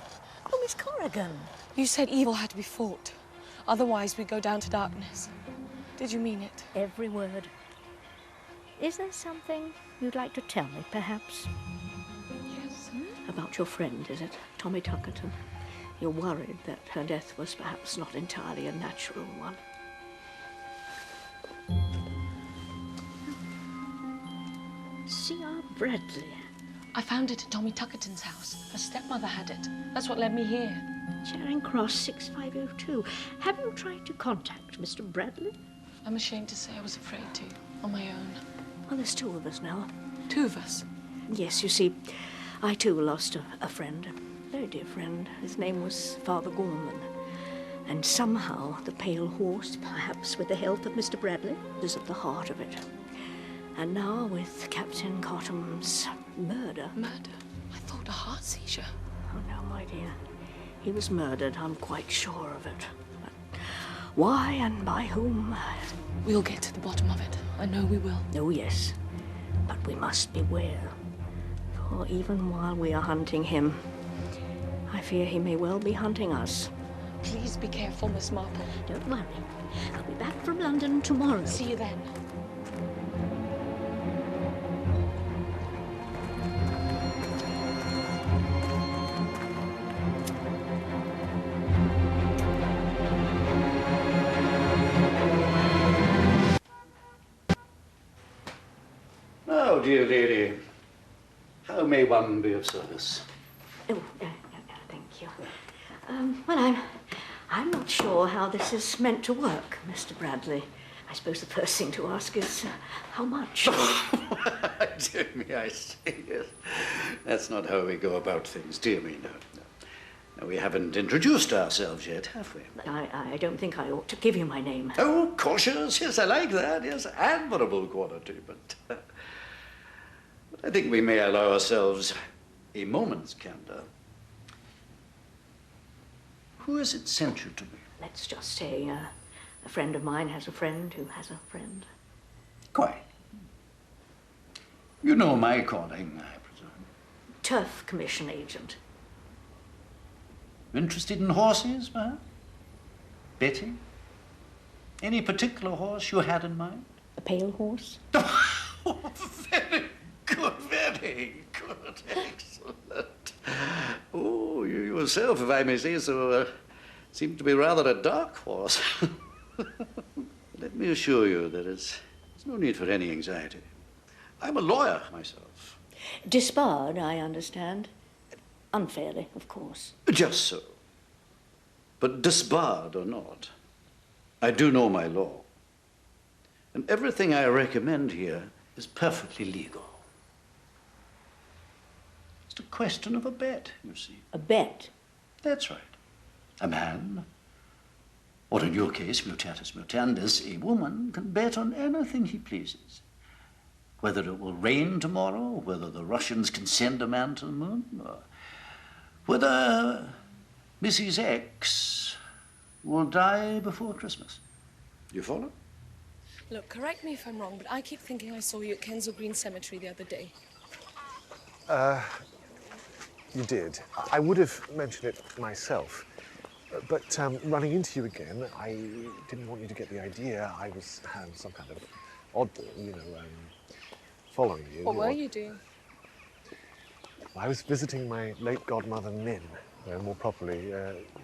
Oh, Miss Corrigan. You said evil had to be fought. Otherwise, we go down to darkness. Did you mean it? Every word. Is there something you'd like to tell me, perhaps? Yes. About your friend, is it? Tommy Tuckerton. You're worried that her death was perhaps not entirely a natural one. C.R. Bradley. I found it at Tommy Tuckerton's house. Her stepmother had it. That's what led me here. Charing Cross 6502. Have you tried to contact Mr. Bradley? I'm ashamed to say I was afraid to, on my own. Well, there's two of us now. Two of us? Yes, you see, I too lost a friend, a very dear friend. His name was Father Gorman. And somehow the Pale Horse, perhaps with the help of Mr. Bradley, is at the heart of it. And now with Captain Cotham's murder. Murder? I thought a heart seizure. Oh, no, my dear. He was murdered, I'm quite sure of it. But why and by whom? We'll get to the bottom of it. I know we will. Oh, yes. But we must beware. For even while we are hunting him, I fear he may well be hunting us. Please be careful, Miss Marple. Don't worry. I'll be back from London tomorrow. See you then. Oh, dear lady, how may one be of service? Oh, thank you. Well, I'm not sure how this is meant to work, Mr. Bradley. I suppose the first thing to ask is how much? Dear me, I see. Yes. That's not how we go about things. Dear me, no. No, we haven't introduced ourselves yet, have we? I don't think I ought to give you my name. Oh, cautious. Yes, I like that. Yes, admirable quality. But I think we may allow ourselves a moment's candor. Who has it sent you to me? Let's just say a friend of mine has a friend who has a friend. Quite. You know my calling, I presume. Turf Commission agent. Interested in horses, perhaps? Betting? Any particular horse you had in mind? A pale horse? Very good, very good. Excellent. Oh, you yourself, if I may say so, seem to be rather a dark horse. Let me assure you that there's no need for any anxiety. I'm a lawyer myself. Disbarred, I understand. Unfairly, of course. Just so. But disbarred or not, I do know my law. And everything I recommend here is perfectly legal. It's a question of a bet, you see. A bet? That's right. A man, or in your case, mutatis mutandis, a woman, can bet on anything he pleases. Whether it will rain tomorrow, whether the Russians can send a man to the moon, or whether Mrs. X will die before Christmas. You follow? Look, correct me if I'm wrong, but I keep thinking I saw you at Kensal Green Cemetery the other day. You did. I would have mentioned it myself, but running into you again, I didn't want you to get the idea I was some kind of oddball, following you. What were you doing? I was visiting my late godmother, Min, more properly,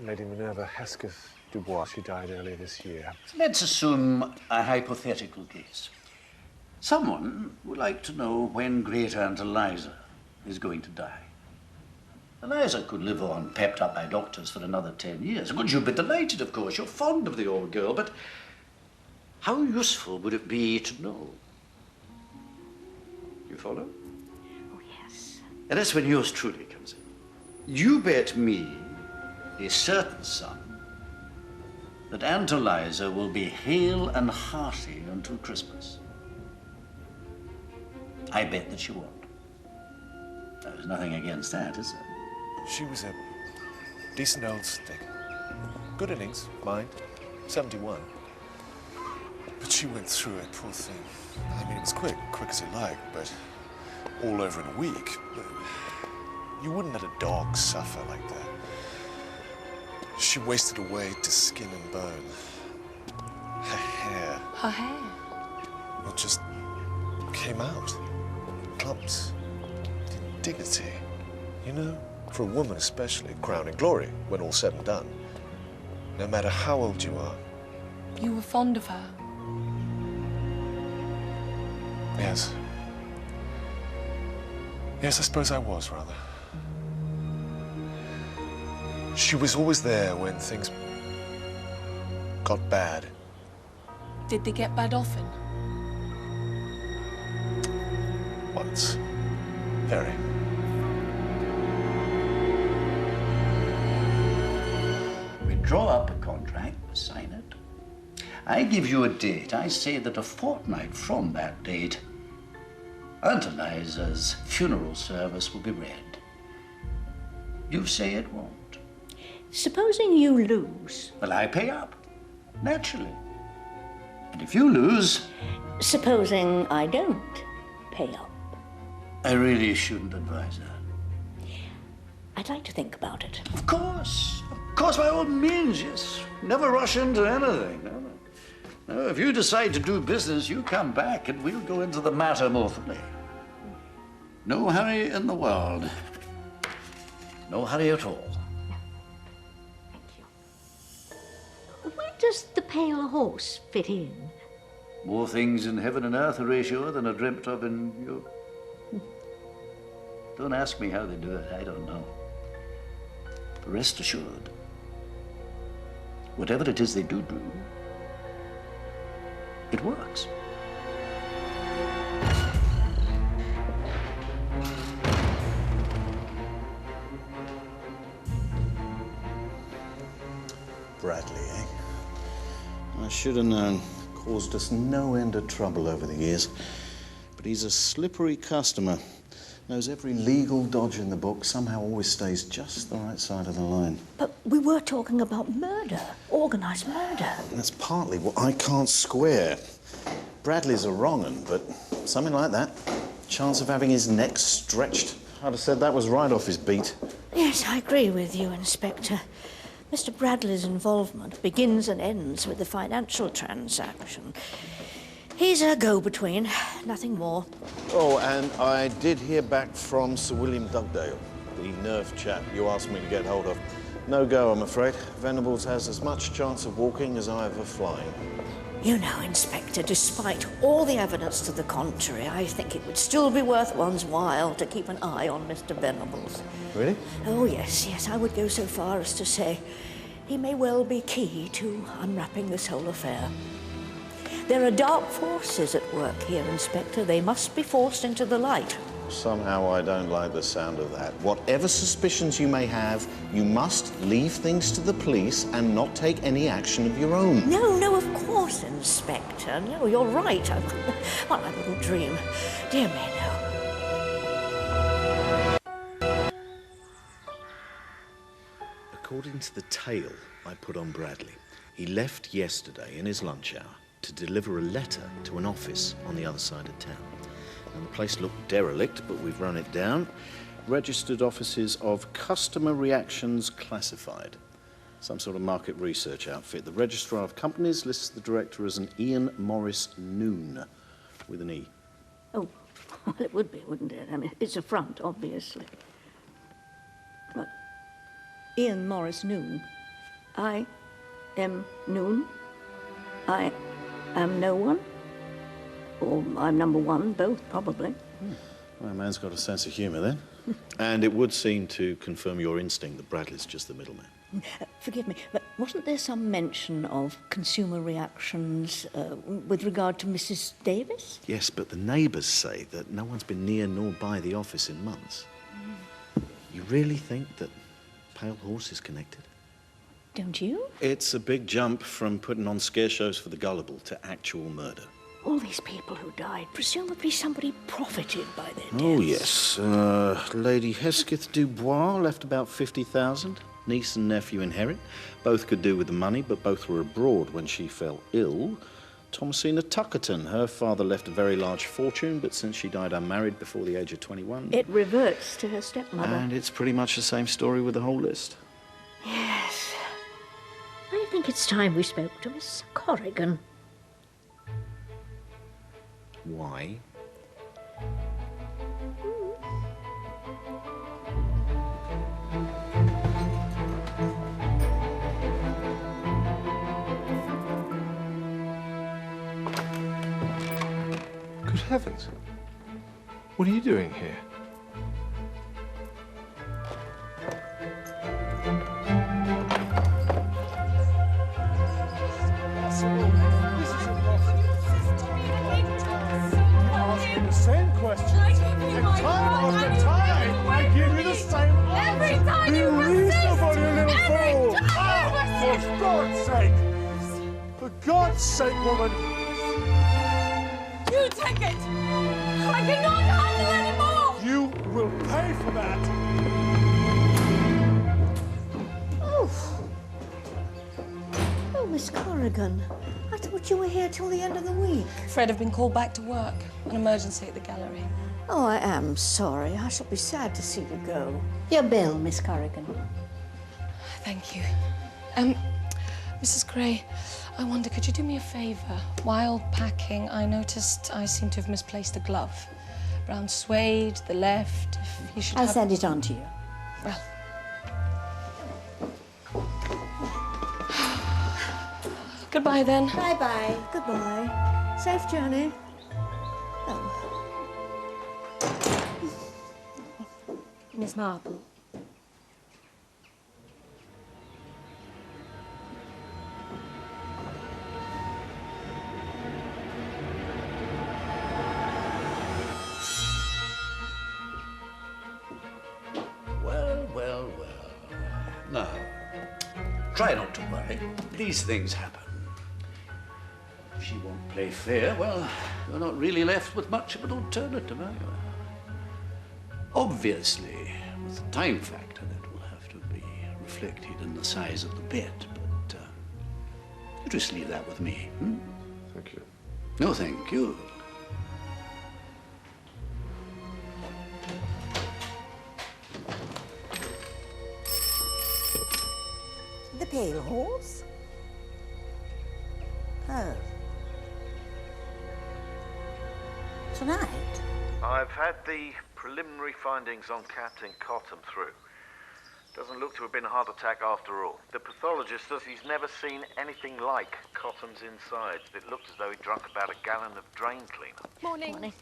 Lady Minerva Hesketh Dubois. She died earlier this year. Let's assume a hypothetical case. Someone would like to know when Great Aunt Eliza is going to die. Eliza could live on, pepped up by doctors for another 10 years. Would you be delighted, of course? You're fond of the old girl, but how useful would it be to know? You follow? Oh, yes. And that's when yours truly comes in. You bet me a certain sum that Aunt Eliza will be hale and hearty until Christmas. I bet that she won't. There's nothing against that, is there? She was a decent old stick. Good innings, mind. 71. But she went through it, poor thing. I mean, it was quick as you like, but all over in a week. You wouldn't let a dog suffer like that. She wasted away to skin and bone. Her hair. Her hair? Well, just came out. Clumps. Dignity. You know? For a woman especially, crowning glory when all's said and done. No matter how old you are. You were fond of her? Yes. Yes, I suppose I was, rather. She was always there when things got bad. Did they get bad often? Once. Very. We draw up a contract, sign it. I give you a date. I say that a fortnight from that date, Aunt Eliza's funeral service will be read. You say it won't. Supposing you lose. Well, I pay up, naturally. And if you lose... Supposing I don't pay up. I really shouldn't advise that. I'd like to think about it. Of course, by all means, yes. Never rush into anything. No, if you decide to do business, you come back and we'll go into the matter more fully. No hurry in the world. No hurry at all. Where does the pale horse fit in? More things in heaven and earth, Horatio, than are dreamt of in you. Don't ask me how they do it. I don't know. But rest assured, whatever it is they do, it works. Bradley, eh? I should have known. Caused us no end of trouble over the years. But he's a slippery customer. Knows every legal dodge in the book, somehow always stays just the right side of the line. But we were talking about murder, organised murder. And that's partly what I can't square. Bradley's a wrong 'un, but something like that. Chance of having his neck stretched. I'd have said that was right off his beat. Yes, I agree with you, Inspector. Mr. Bradley's involvement begins and ends with the financial transaction. He's a go-between, nothing more. Oh, and I did hear back from Sir William Dugdale, the nerve chap you asked me to get hold of. No go, I'm afraid. Venables has as much chance of walking as I have of flying. You know, Inspector, despite all the evidence to the contrary, I think it would still be worth one's while to keep an eye on Mr. Venables. Really? Oh, yes, I would go so far as to say he may well be key to unwrapping this whole affair. There are dark forces at work here, Inspector. They must be forced into the light. Somehow I don't like the sound of that. Whatever suspicions you may have, you must leave things to the police and not take any action of your own. No, of course, Inspector. No, you're right. Well, I wouldn't dream. Dear me, no. According to the tale I put on Bradley, he left yesterday in his lunch hour to deliver a letter to an office on the other side of town. And the place looked derelict, but we've run it down. Registered offices of Customer Reactions Classified. Some sort of market research outfit. The Registrar of Companies lists the director as an Ian Morris Noon, with an E. Oh, well, it would be, wouldn't it? I mean, it's a front, obviously. But Ian Morris Noon. I am Noon. I am no one. Or I'm number one, both, probably. Well, a man's got a sense of humour, then. And it would seem to confirm your instinct that Bradley's just the middleman. Forgive me, but wasn't there some mention of consumer reactions with regard to Mrs. Davis? Yes, but the neighbours say that no one's been near nor by the office in months. You really think that Pale Horse is connected? Don't you? It's a big jump from putting on scare shows for the gullible to actual murder. All these people who died, presumably somebody profited by their deaths. Oh, yes. Lady Hesketh Dubois left about 50,000. Niece and nephew inherit. Both could do with the money, but both were abroad when she fell ill. Thomasina Tuckerton, her father left a very large fortune, but since she died unmarried before the age of 21... It reverts to her stepmother. And it's pretty much the same story with the whole list. Yes. I think it's time we spoke to Miss Corrigan. Why? Good heavens. What are you doing here? The same question. And time after time, I give you the same answer. Every time Be you reasonable, you little fool. time For God's sake. For God's sake, woman. You take it! I cannot handle anymore! You will pay for that. Oh, Miss Corrigan. I thought you were here till the end of the week. Fred have been called back to work. An emergency at the gallery. Oh, I am sorry. I shall be sad to see you go. Your bill, Miss Corrigan. Thank you. Mrs. Gray, I wonder, could you do me a favour? While packing, I noticed I seem to have misplaced a glove. Brown suede, the left, if you should I'll have... send it on to you. Well... Goodbye, then. Bye-bye. Goodbye. Safe journey. Oh. Miss Marple. Well, well, well. Now, try not to worry. These things happen. If she won't play fair, well, you're not really left with much of an alternative, are you? Obviously, with the time factor, that will have to be reflected in the size of the bet, but you just leave that with me. Hmm? Thank you. No, thank you. The Pale Horse? Oh. Tonight? I've had the preliminary findings on Captain Cottam through. Doesn't look to have been a heart attack after all. The pathologist says he's never seen anything like Cottam's insides. It looked as though he drunk about a gallon of drain cleaner. Morning. Morning.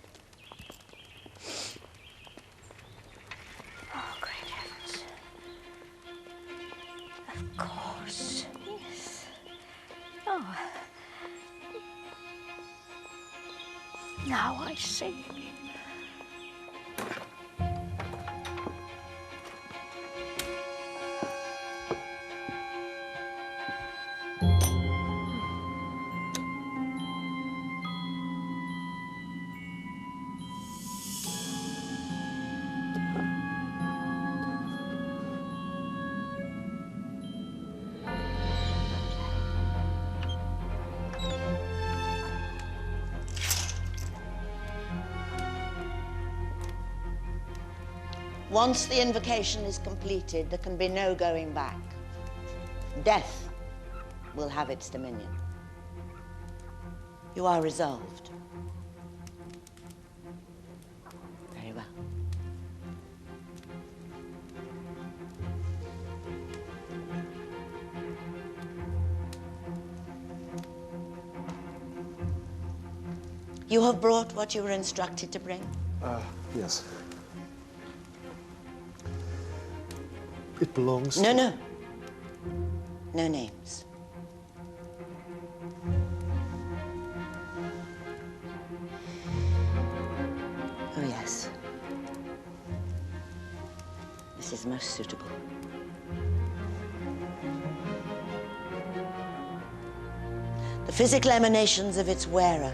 Oh, great heavens. Of course. Yes. Oh. Now I see. Once the invocation is completed, there can be no going back. Death will have its dominion. You are resolved. Very well. You have brought what you were instructed to bring? Yes. it belongs No, to... no. No names. Oh, yes. This is most suitable. The physical emanations of its wearer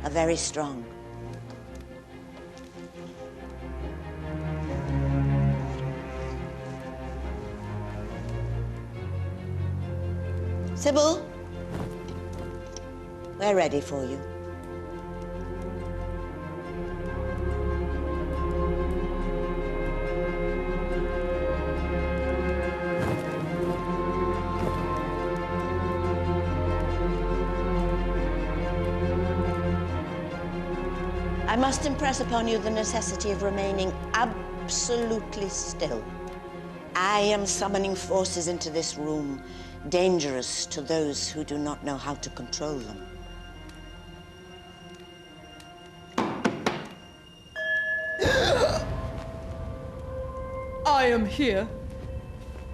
are very strong. Sybil, we're ready for you. I must impress upon you the necessity of remaining absolutely still. I am summoning forces into this room, dangerous to those who do not know how to control them. I am here.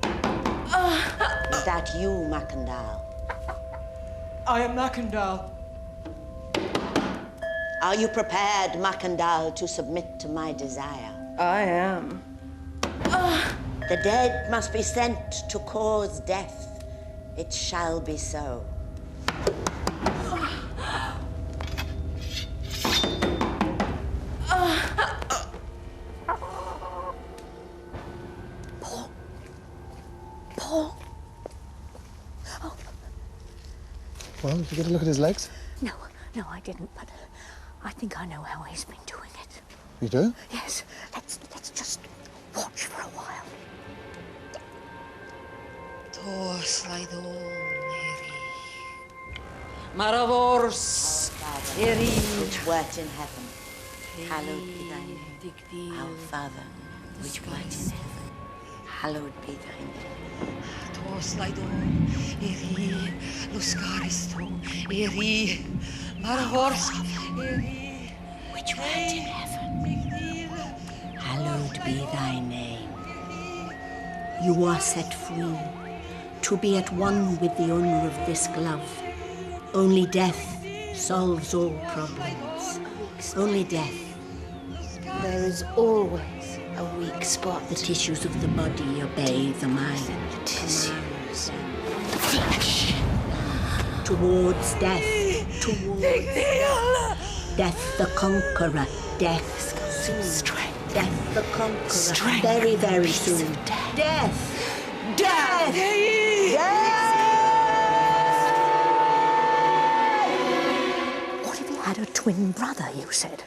Is that you, Mackandal? I am Mackandal. Are you prepared, Mackandal, to submit to my desire? I am. The dead must be sent to cause death. It shall be so. Paul. Paul. Oh. Well, did you get a look at his legs? No, I didn't, but I think I know how he's been doing it. You do? Yes, let's just watch for a while. Maravors, which wert in heaven, hallowed be thy name. Our Father, which wert in heaven, hallowed be thy name. Which wert in heaven, hallowed be thy name. You are set free to be at one with the owner of this glove. Only death solves all problems. Only death. There is always a weak spot. The tissues of the body obey the mind. The tissues. The flesh. Towards death. Towards death. Death the conqueror. Death soon. Death the conqueror. Strength. Very, very soon. Death. Death. Death. What if he had a twin brother, you said?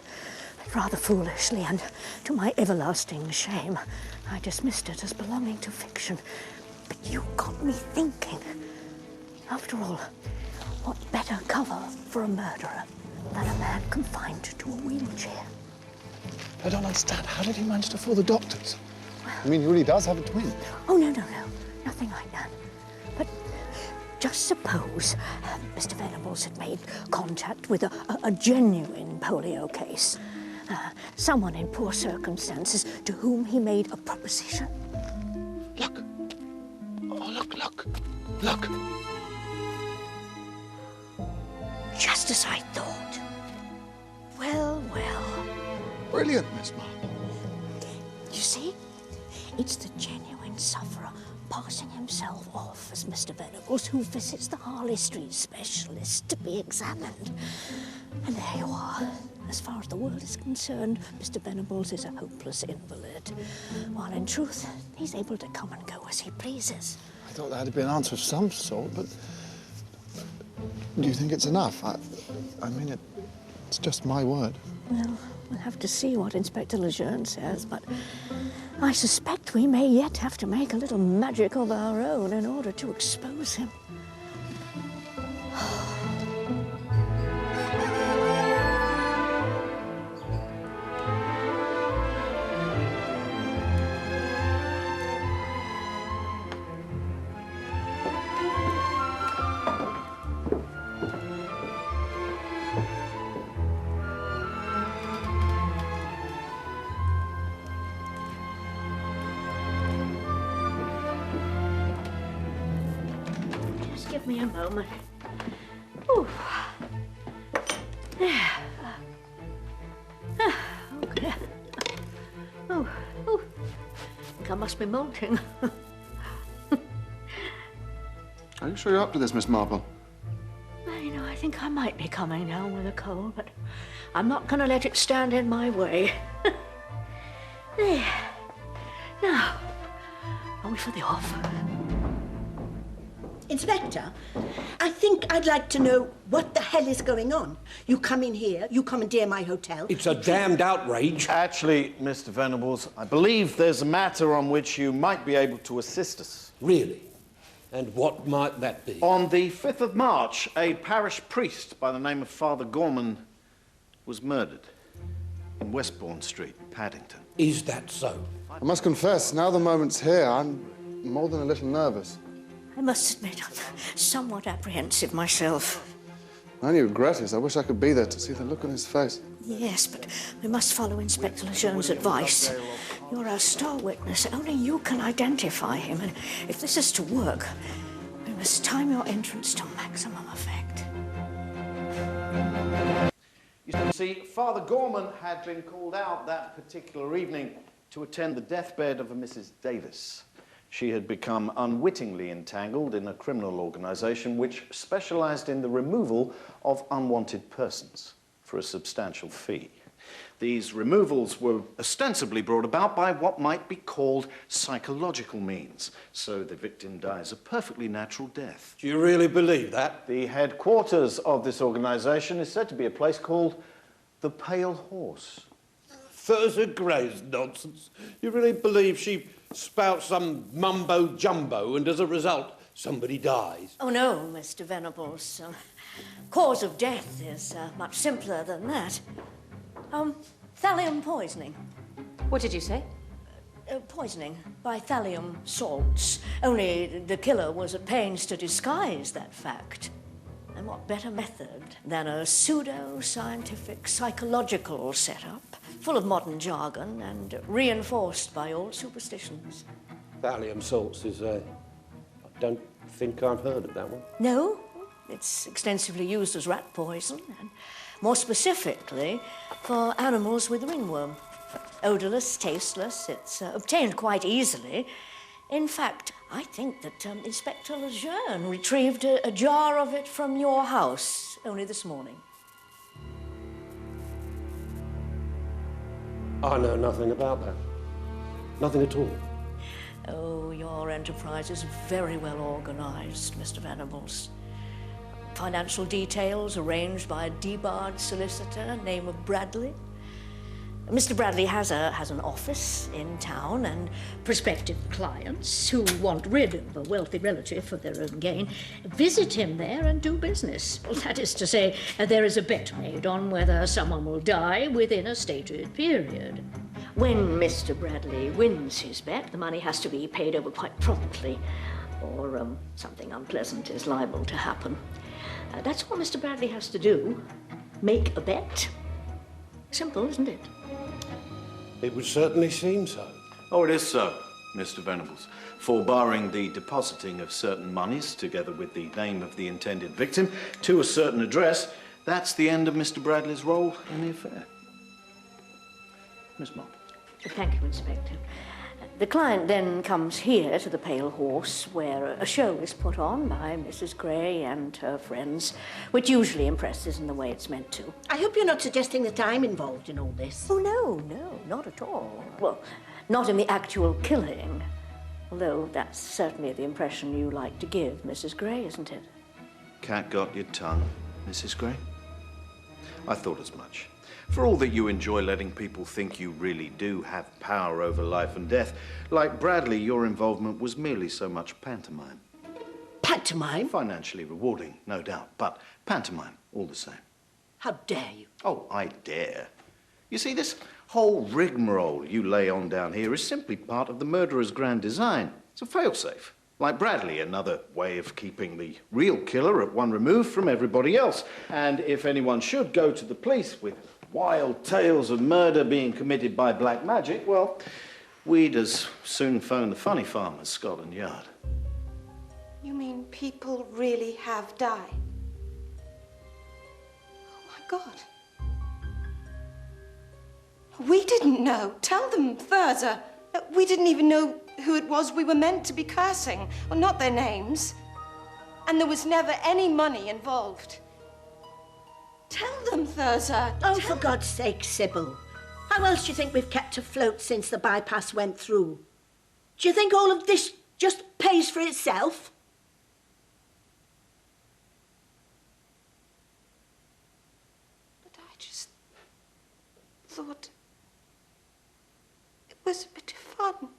Rather foolishly, and to my everlasting shame, I dismissed it as belonging to fiction. But you got me thinking. After all, what better cover for a murderer than a man confined to a wheelchair? I don't understand. How did he manage to fool the doctors? I mean, he really does have a twin. Oh, no. Nothing like that. But just suppose Mr. Venables had made contact with a genuine polio case. Someone in poor circumstances to whom he made a proposition. Look. Oh, look. Just as I thought. Well. Brilliant, Miss Marple. You see? It's the genuine sufferer passing himself off as Mr. Venables, who visits the Harley Street specialist to be examined. And there you are. As far as the world is concerned, Mr. Venables is a hopeless invalid, while in truth, he's able to come and go as he pleases. I thought that had been an answer of some sort, but do you think it's enough? I mean, it's just my word. Well, we'll have to see what Inspector Lejeune says, but I suspect we may yet have to make a little magic of our own in order to expose him. me a moment. Ooh. There. Okay. Oh. I think I must be molting. Are you sure you're up to this, Miss Marple? Well, you know, I think I might be coming down with a cold, but I'm not going to let it stand in my way. There. Now, are we for the off? Inspector, I think I'd like to know what the hell is going on. You come in here, you commandeer my hotel. It's a damned outrage. Actually, Mr. Venables, I believe there's a matter on which you might be able to assist us. Really? And what might that be? On the 5th of March, a parish priest by the name of Father Gorman was murdered in Westbourne Street, Paddington. Is that so? I must confess, now the moment's here, I'm more than a little nervous. I must admit, I'm somewhat apprehensive myself. My only regret is I wish I could be there to see the look on his face. Yes, but we must follow Inspector Lejeune's advice. You're our star witness. Only you can identify him. And if this is to work, we must time your entrance to maximum effect. You see, Father Gorman had been called out that particular evening to attend the deathbed of a Mrs. Davis. She had become unwittingly entangled in a criminal organisation which specialised in the removal of unwanted persons for a substantial fee. These removals were ostensibly brought about by what might be called psychological means, so the victim dies a perfectly natural death. Do you really believe that? The headquarters of this organisation is said to be a place called the Pale Horse. Thurza Gray's nonsense. You really believe she spouts some mumbo-jumbo and as a result somebody dies? Oh, no, Mr. Venables. Cause of death is much simpler than that. Thallium poisoning. What did you say? Poisoning by thallium salts. Only the killer was at pains to disguise that fact. And what better method than a pseudo-scientific psychological setup, full of modern jargon and reinforced by old superstitions? Thallium salts is, I don't think I've heard of that one. No, it's extensively used as rat poison, and more specifically for animals with ringworm. Odourless, tasteless, it's obtained quite easily. In fact, I think that Inspector Lejeune retrieved a jar of it from your house only this morning. I know nothing about that. Nothing at all. Oh, your enterprise is very well organised, Mr. Venables. Financial details arranged by a debarred solicitor, name of Bradley. Mr. Bradley has an office in town, and prospective clients who want rid of a wealthy relative for their own gain visit him there and do business. That is to say, there is a bet made on whether someone will die within a stated period. When Mr. Bradley wins his bet, the money has to be paid over quite promptly, or something unpleasant is liable to happen. That's all Mr. Bradley has to do. Make a bet. Simple, isn't it? It would certainly seem so. Oh, it is so, Mr. Venables. For barring the depositing of certain monies, together with the name of the intended victim, to a certain address, that's the end of Mr. Bradley's role in the affair. Miss Marple. Thank you, Inspector. The client then comes here to the Pale Horse, where a show is put on by Mrs. Gray and her friends, which usually impresses in the way it's meant to. I hope you're not suggesting that I'm involved in all this. Oh, no, not at all. Well, not in the actual killing, although that's certainly the impression you like to give Mrs. Gray, isn't it? Cat got your tongue, Mrs. Gray? I thought as much. For all that you enjoy letting people think you really do have power over life and death, like Bradley, your involvement was merely so much pantomime. Pantomime? Financially rewarding, no doubt, but pantomime all the same. How dare you? Oh, I dare. You see, this whole rigmarole you lay on down here is simply part of the murderer's grand design. It's a failsafe. Like Bradley, another way of keeping the real killer at one remove from everybody else. And if anyone should go to the police with wild tales of murder being committed by black magic, well, we'd as soon phone the funny farm as Scotland Yard. You mean people really have died? Oh, my God. We didn't know. Tell them, Thurza. We didn't even know who it was we were meant to be cursing. Well, not their names. And there was never any money involved. Tell them, Thurza. Oh, for God's sake, Sybil. How else do you think we've kept afloat since the bypass went through? Do you think all of this just pays for itself? But I just thought it was a bit of fun.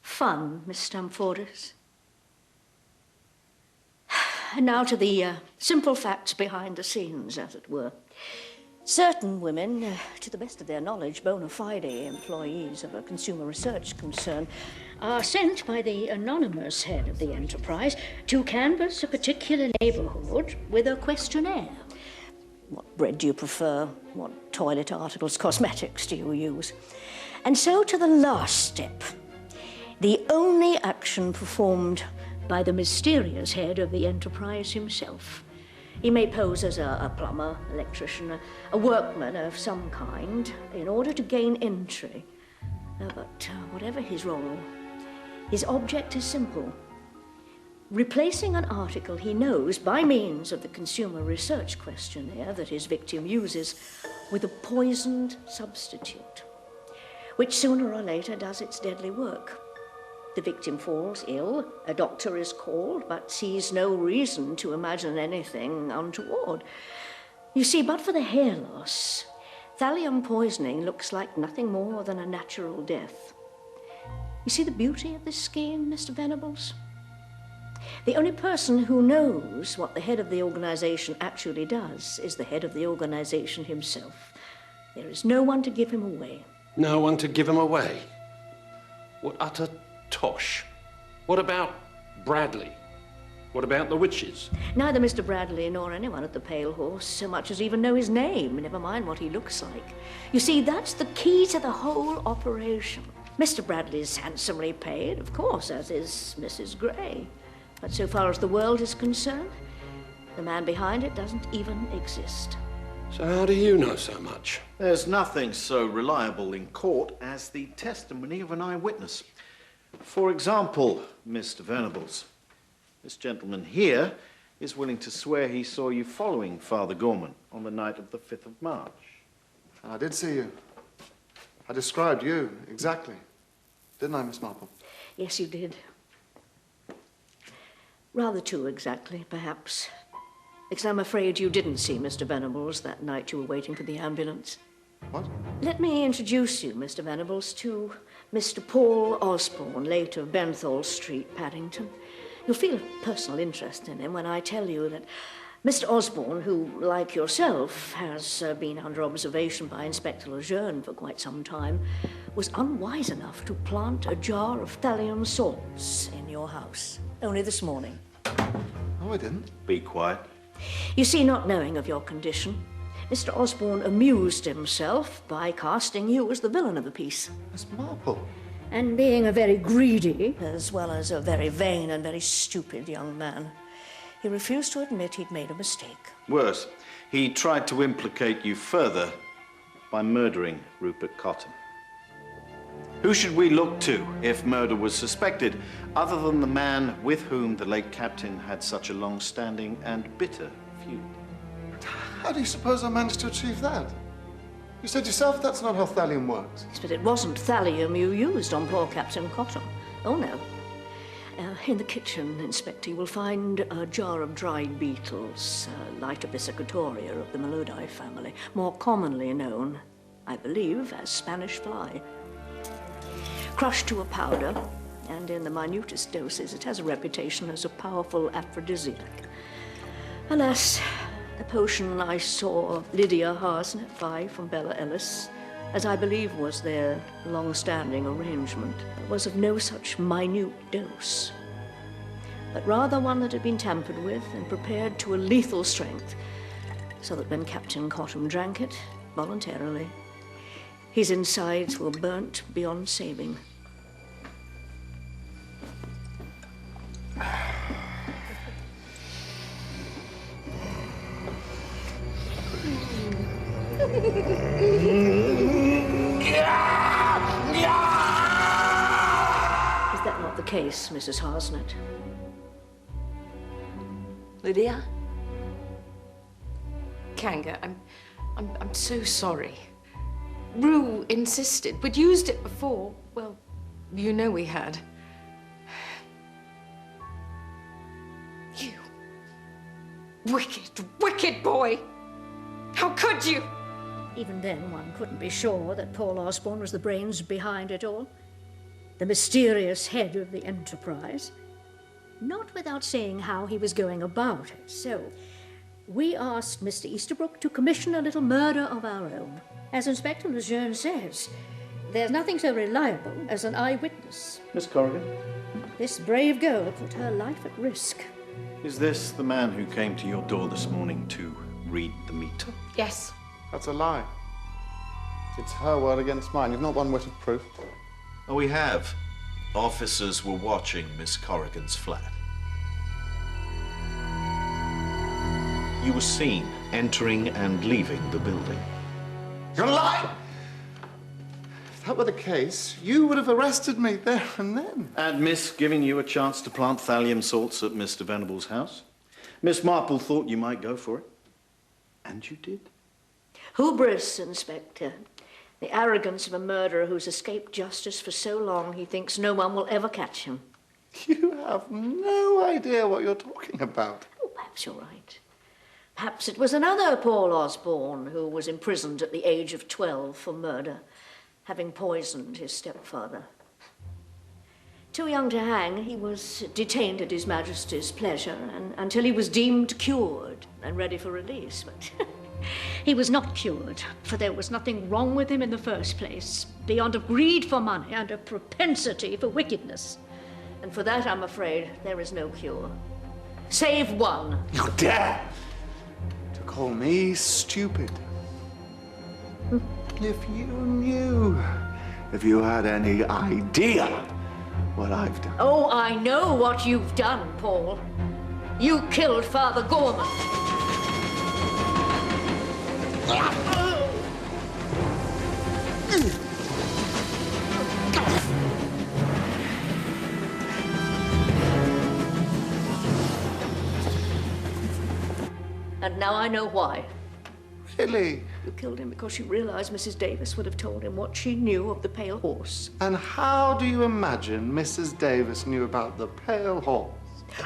Fun, Miss Stamfordis. And now to the simple facts behind the scenes, as it were. Certain women, to the best of their knowledge, bona fide employees of a consumer research concern, are sent by the anonymous head of the enterprise to canvass a particular neighbourhood with a questionnaire. What bread do you prefer? What toilet articles, cosmetics do you use? And so to the last step, the only action performed by the mysterious head of the enterprise himself. He may pose as a plumber, electrician, a workman of some kind, in order to gain entry. But whatever his role, his object is simple. Replacing an article he knows by means of the consumer research questionnaire that his victim uses with a poisoned substitute, which sooner or later does its deadly work. The victim falls ill, a doctor is called, but sees no reason to imagine anything untoward. You see, but for the hair loss, thallium poisoning looks like nothing more than a natural death. You see the beauty of this scheme, Mr. Venables? The only person who knows what the head of the organization actually does is the head of the organization himself. There is no one to give him away. No one to give him away? What utter tosh. What about Bradley? What about the witches? Neither Mr. Bradley nor anyone at the Pale Horse so much as even know his name, never mind what he looks like. You see, that's the key to the whole operation. Mr. Bradley's handsomely paid, of course, as is Mrs. Gray. But so far as the world is concerned, the man behind it doesn't even exist. So how do you know so much? There's nothing so reliable in court as the testimony of an eyewitness. For example, Mr. Venables, this gentleman here is willing to swear he saw you following Father Gorman on the night of the 5th of March. I did see you. I described you exactly. Didn't I, Miss Marple? Yes, you did. Rather too exactly, perhaps. Because I'm afraid you didn't see Mr. Venables that night you were waiting for the ambulance. What? Let me introduce you, Mr. Venables, to Mr. Paul Osborne, late of Benthall Street, Paddington. You'll feel a personal interest in him when I tell you that Mr. Osborne, who, like yourself, has been under observation by Inspector Lejeune for quite some time, was unwise enough to plant a jar of thallium salts in your house, only this morning. Oh, I didn't. Be quiet. You see, not knowing of your condition, Mr. Osborne amused himself by casting you as the villain of the piece. Miss Marple? And being a very greedy, as well as a very vain and very stupid young man, he refused to admit he'd made a mistake. Worse, he tried to implicate you further by murdering Rupert Cotton. Who should we look to if murder was suspected, other than the man with whom the late captain had such a long-standing and bitter feud? How do you suppose I managed to achieve that? You said yourself that's not how thallium works. Yes, but it wasn't thallium you used on poor Captain Cotton. Oh, no. In the kitchen, Inspector, you will find a jar of dried beetles, Lighter piscatoria of the Melodae family, more commonly known, I believe, as Spanish fly. Crushed to a powder, and in the minutest doses, it has a reputation as a powerful aphrodisiac. Alas, the potion I saw Lydia Harsnet buy from Bella Ellis, as I believe was their long-standing arrangement, was of no such minute dose, but rather one that had been tampered with and prepared to a lethal strength, so that when Captain Cotton drank it, voluntarily, his insides were burnt beyond saving. Is that not the case, Mrs. Harsnett? Lydia? Kanga, I'm so sorry. Rue insisted. We'd used it before. Well, you know we had. You wicked, wicked boy! How could you? Even then, one couldn't be sure that Paul Osborne was the brains behind it all. The mysterious head of the enterprise. Not without saying how he was going about it. So, we asked Mr. Easterbrook to commission a little murder of our own. As Inspector Lejeune says, there's nothing so reliable as an eyewitness. Miss Corrigan? This brave girl put her life at risk. Is this the man who came to your door this morning to read the meter? Yes. That's a lie. It's her word against mine. You've not one whit of proof. Oh, we have. Officers were watching Miss Corrigan's flat. You were seen entering and leaving the building. You're lying! If that were the case, you would have arrested me there and then. And Miss giving you a chance to plant thallium salts at Mr. Venable's house. Miss Marple thought you might go for it. And you did. Hubris, Inspector. The arrogance of a murderer who's escaped justice for so long he thinks no one will ever catch him. You have no idea what you're talking about. Oh, perhaps you're right. Perhaps it was another Paul Osborne who was imprisoned at the age of 12 for murder, having poisoned his stepfather. Too young to hang, he was detained at His Majesty's pleasure until he was deemed cured and ready for release. But he was not cured, for there was nothing wrong with him in the first place, beyond a greed for money and a propensity for wickedness. And for that, I'm afraid, there is no cure. Save one. You dare to call me stupid? If you had any idea what I've done. Oh, I know what you've done, Paul. You killed Father Gorman. And now I know why. Really? You killed him because you realized Mrs. Davis would have told him what she knew of the Pale Horse. And how do you imagine Mrs. Davis knew about the Pale Horse?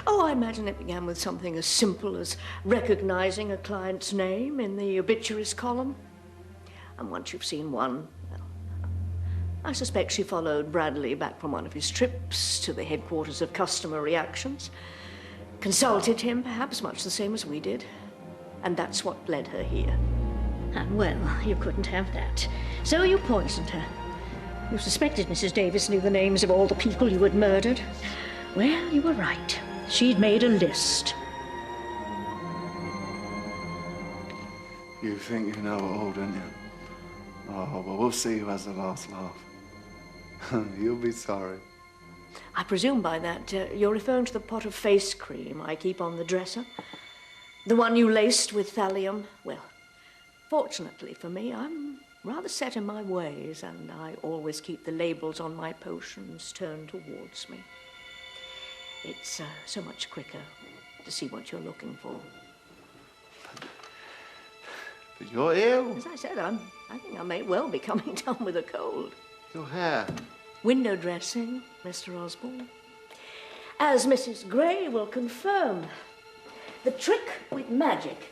Oh, I imagine it began with something as simple as recognizing a client's name in the obituaries column. And once you've seen one, well, I suspect she followed Bradley back from one of his trips to the headquarters of Customer Reactions, consulted him, perhaps much the same as we did, and that's what led her here. And well, you couldn't have that, so you poisoned her. You suspected Mrs. Davis knew the names of all the people you had murdered. Well, you were right. She'd made a list. You think you know it all, don't you? Oh, well, we'll see who has the last laugh. You'll be sorry. I presume by that you're referring to the pot of face cream I keep on the dresser? The one you laced with thallium? Well, fortunately for me, I'm rather set in my ways, and I always keep the labels on my potions turned towards me. It's so much quicker to see what you're looking for. But you're ill. As I said, I think I may well be coming down with a cold. Your hair. Window dressing, Mr. Osborne. As Mrs. Gray will confirm, the trick with magic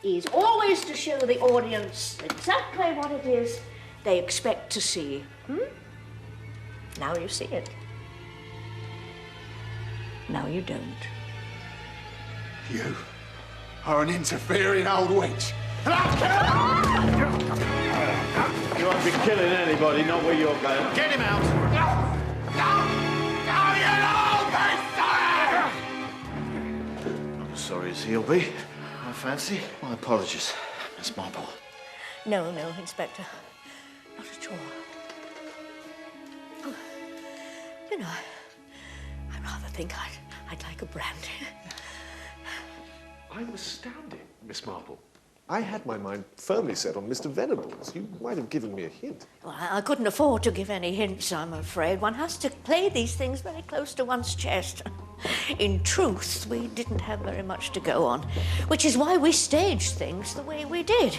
is always to show the audience exactly what it is they expect to see. Now you see it. Now you don't. You are an interfering old witch. You won't be killing anybody, not where you're going. Get him out! Not as sorry as he'll be, I fancy. My apologies, Miss Marple. No, Inspector. Not at all. Oh, you know, I rather think I'd like a brandy. I'm astounded, Miss Marple. I had my mind firmly set on Mr. Venables. You might have given me a hint. Well, I couldn't afford to give any hints, I'm afraid. One has to play these things very close to one's chest. In truth, we didn't have very much to go on, which is why we staged things the way we did.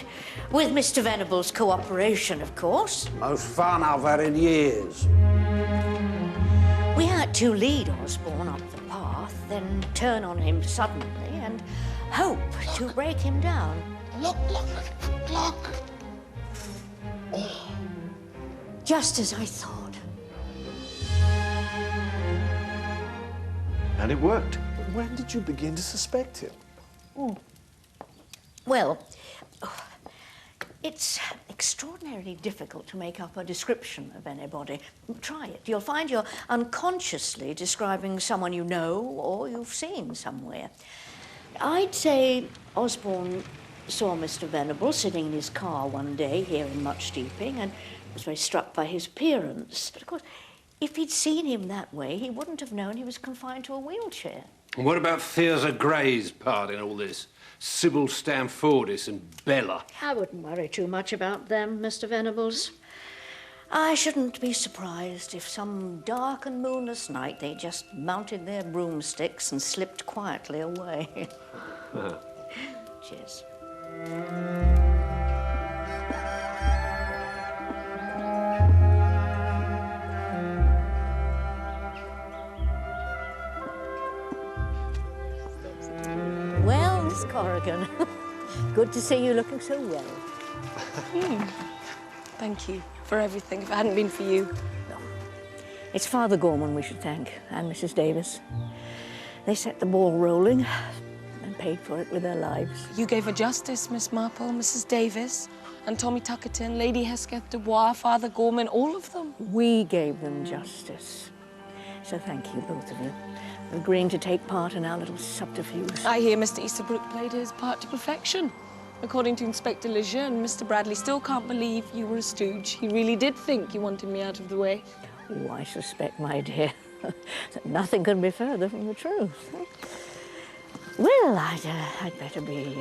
With Mr. Venables' cooperation, of course. Most fun I've had in years. We had to lead Osborne up the path, then turn on him suddenly and hope to break him down. Look! Oh. Just as I thought. And it worked. But when did you begin to suspect him? Oh. Well, it's extraordinarily difficult to make up a description of anybody. Try it. You'll find you're unconsciously describing someone you know or you've seen somewhere. I'd say Osborne saw Mr. Venables sitting in his car one day here in Much Deeping and was very struck by his appearance. But of course, if he'd seen him that way, he wouldn't have known he was confined to a wheelchair. And what about Thirza Gray's part in all this? Sybil Stamfordis and Bella. I wouldn't worry too much about them, Mr. Venables. I shouldn't be surprised if some dark and moonless night they just mounted their broomsticks and slipped quietly away. Cheers. Well, Miss Corrigan, good to see you looking so well. Thank you for everything. If it hadn't been for you. No. It's Father Gorman we should thank, and Mrs. Davis. They set the ball rolling and paid for it with their lives. You gave her justice, Miss Marple, Mrs. Davis, and Tommy Tuckerton, Lady Hesketh Dubois, Father Gorman, all of them. We gave them justice. So thank you, both of you, for agreeing to take part in our little subterfuge. I hear Mr. Easterbrook played his part to perfection. According to Inspector Lejeune, Mr. Bradley still can't believe you were a stooge. He really did think you wanted me out of the way. Oh, I suspect, my dear, that nothing can be further from the truth. Well, I'd better be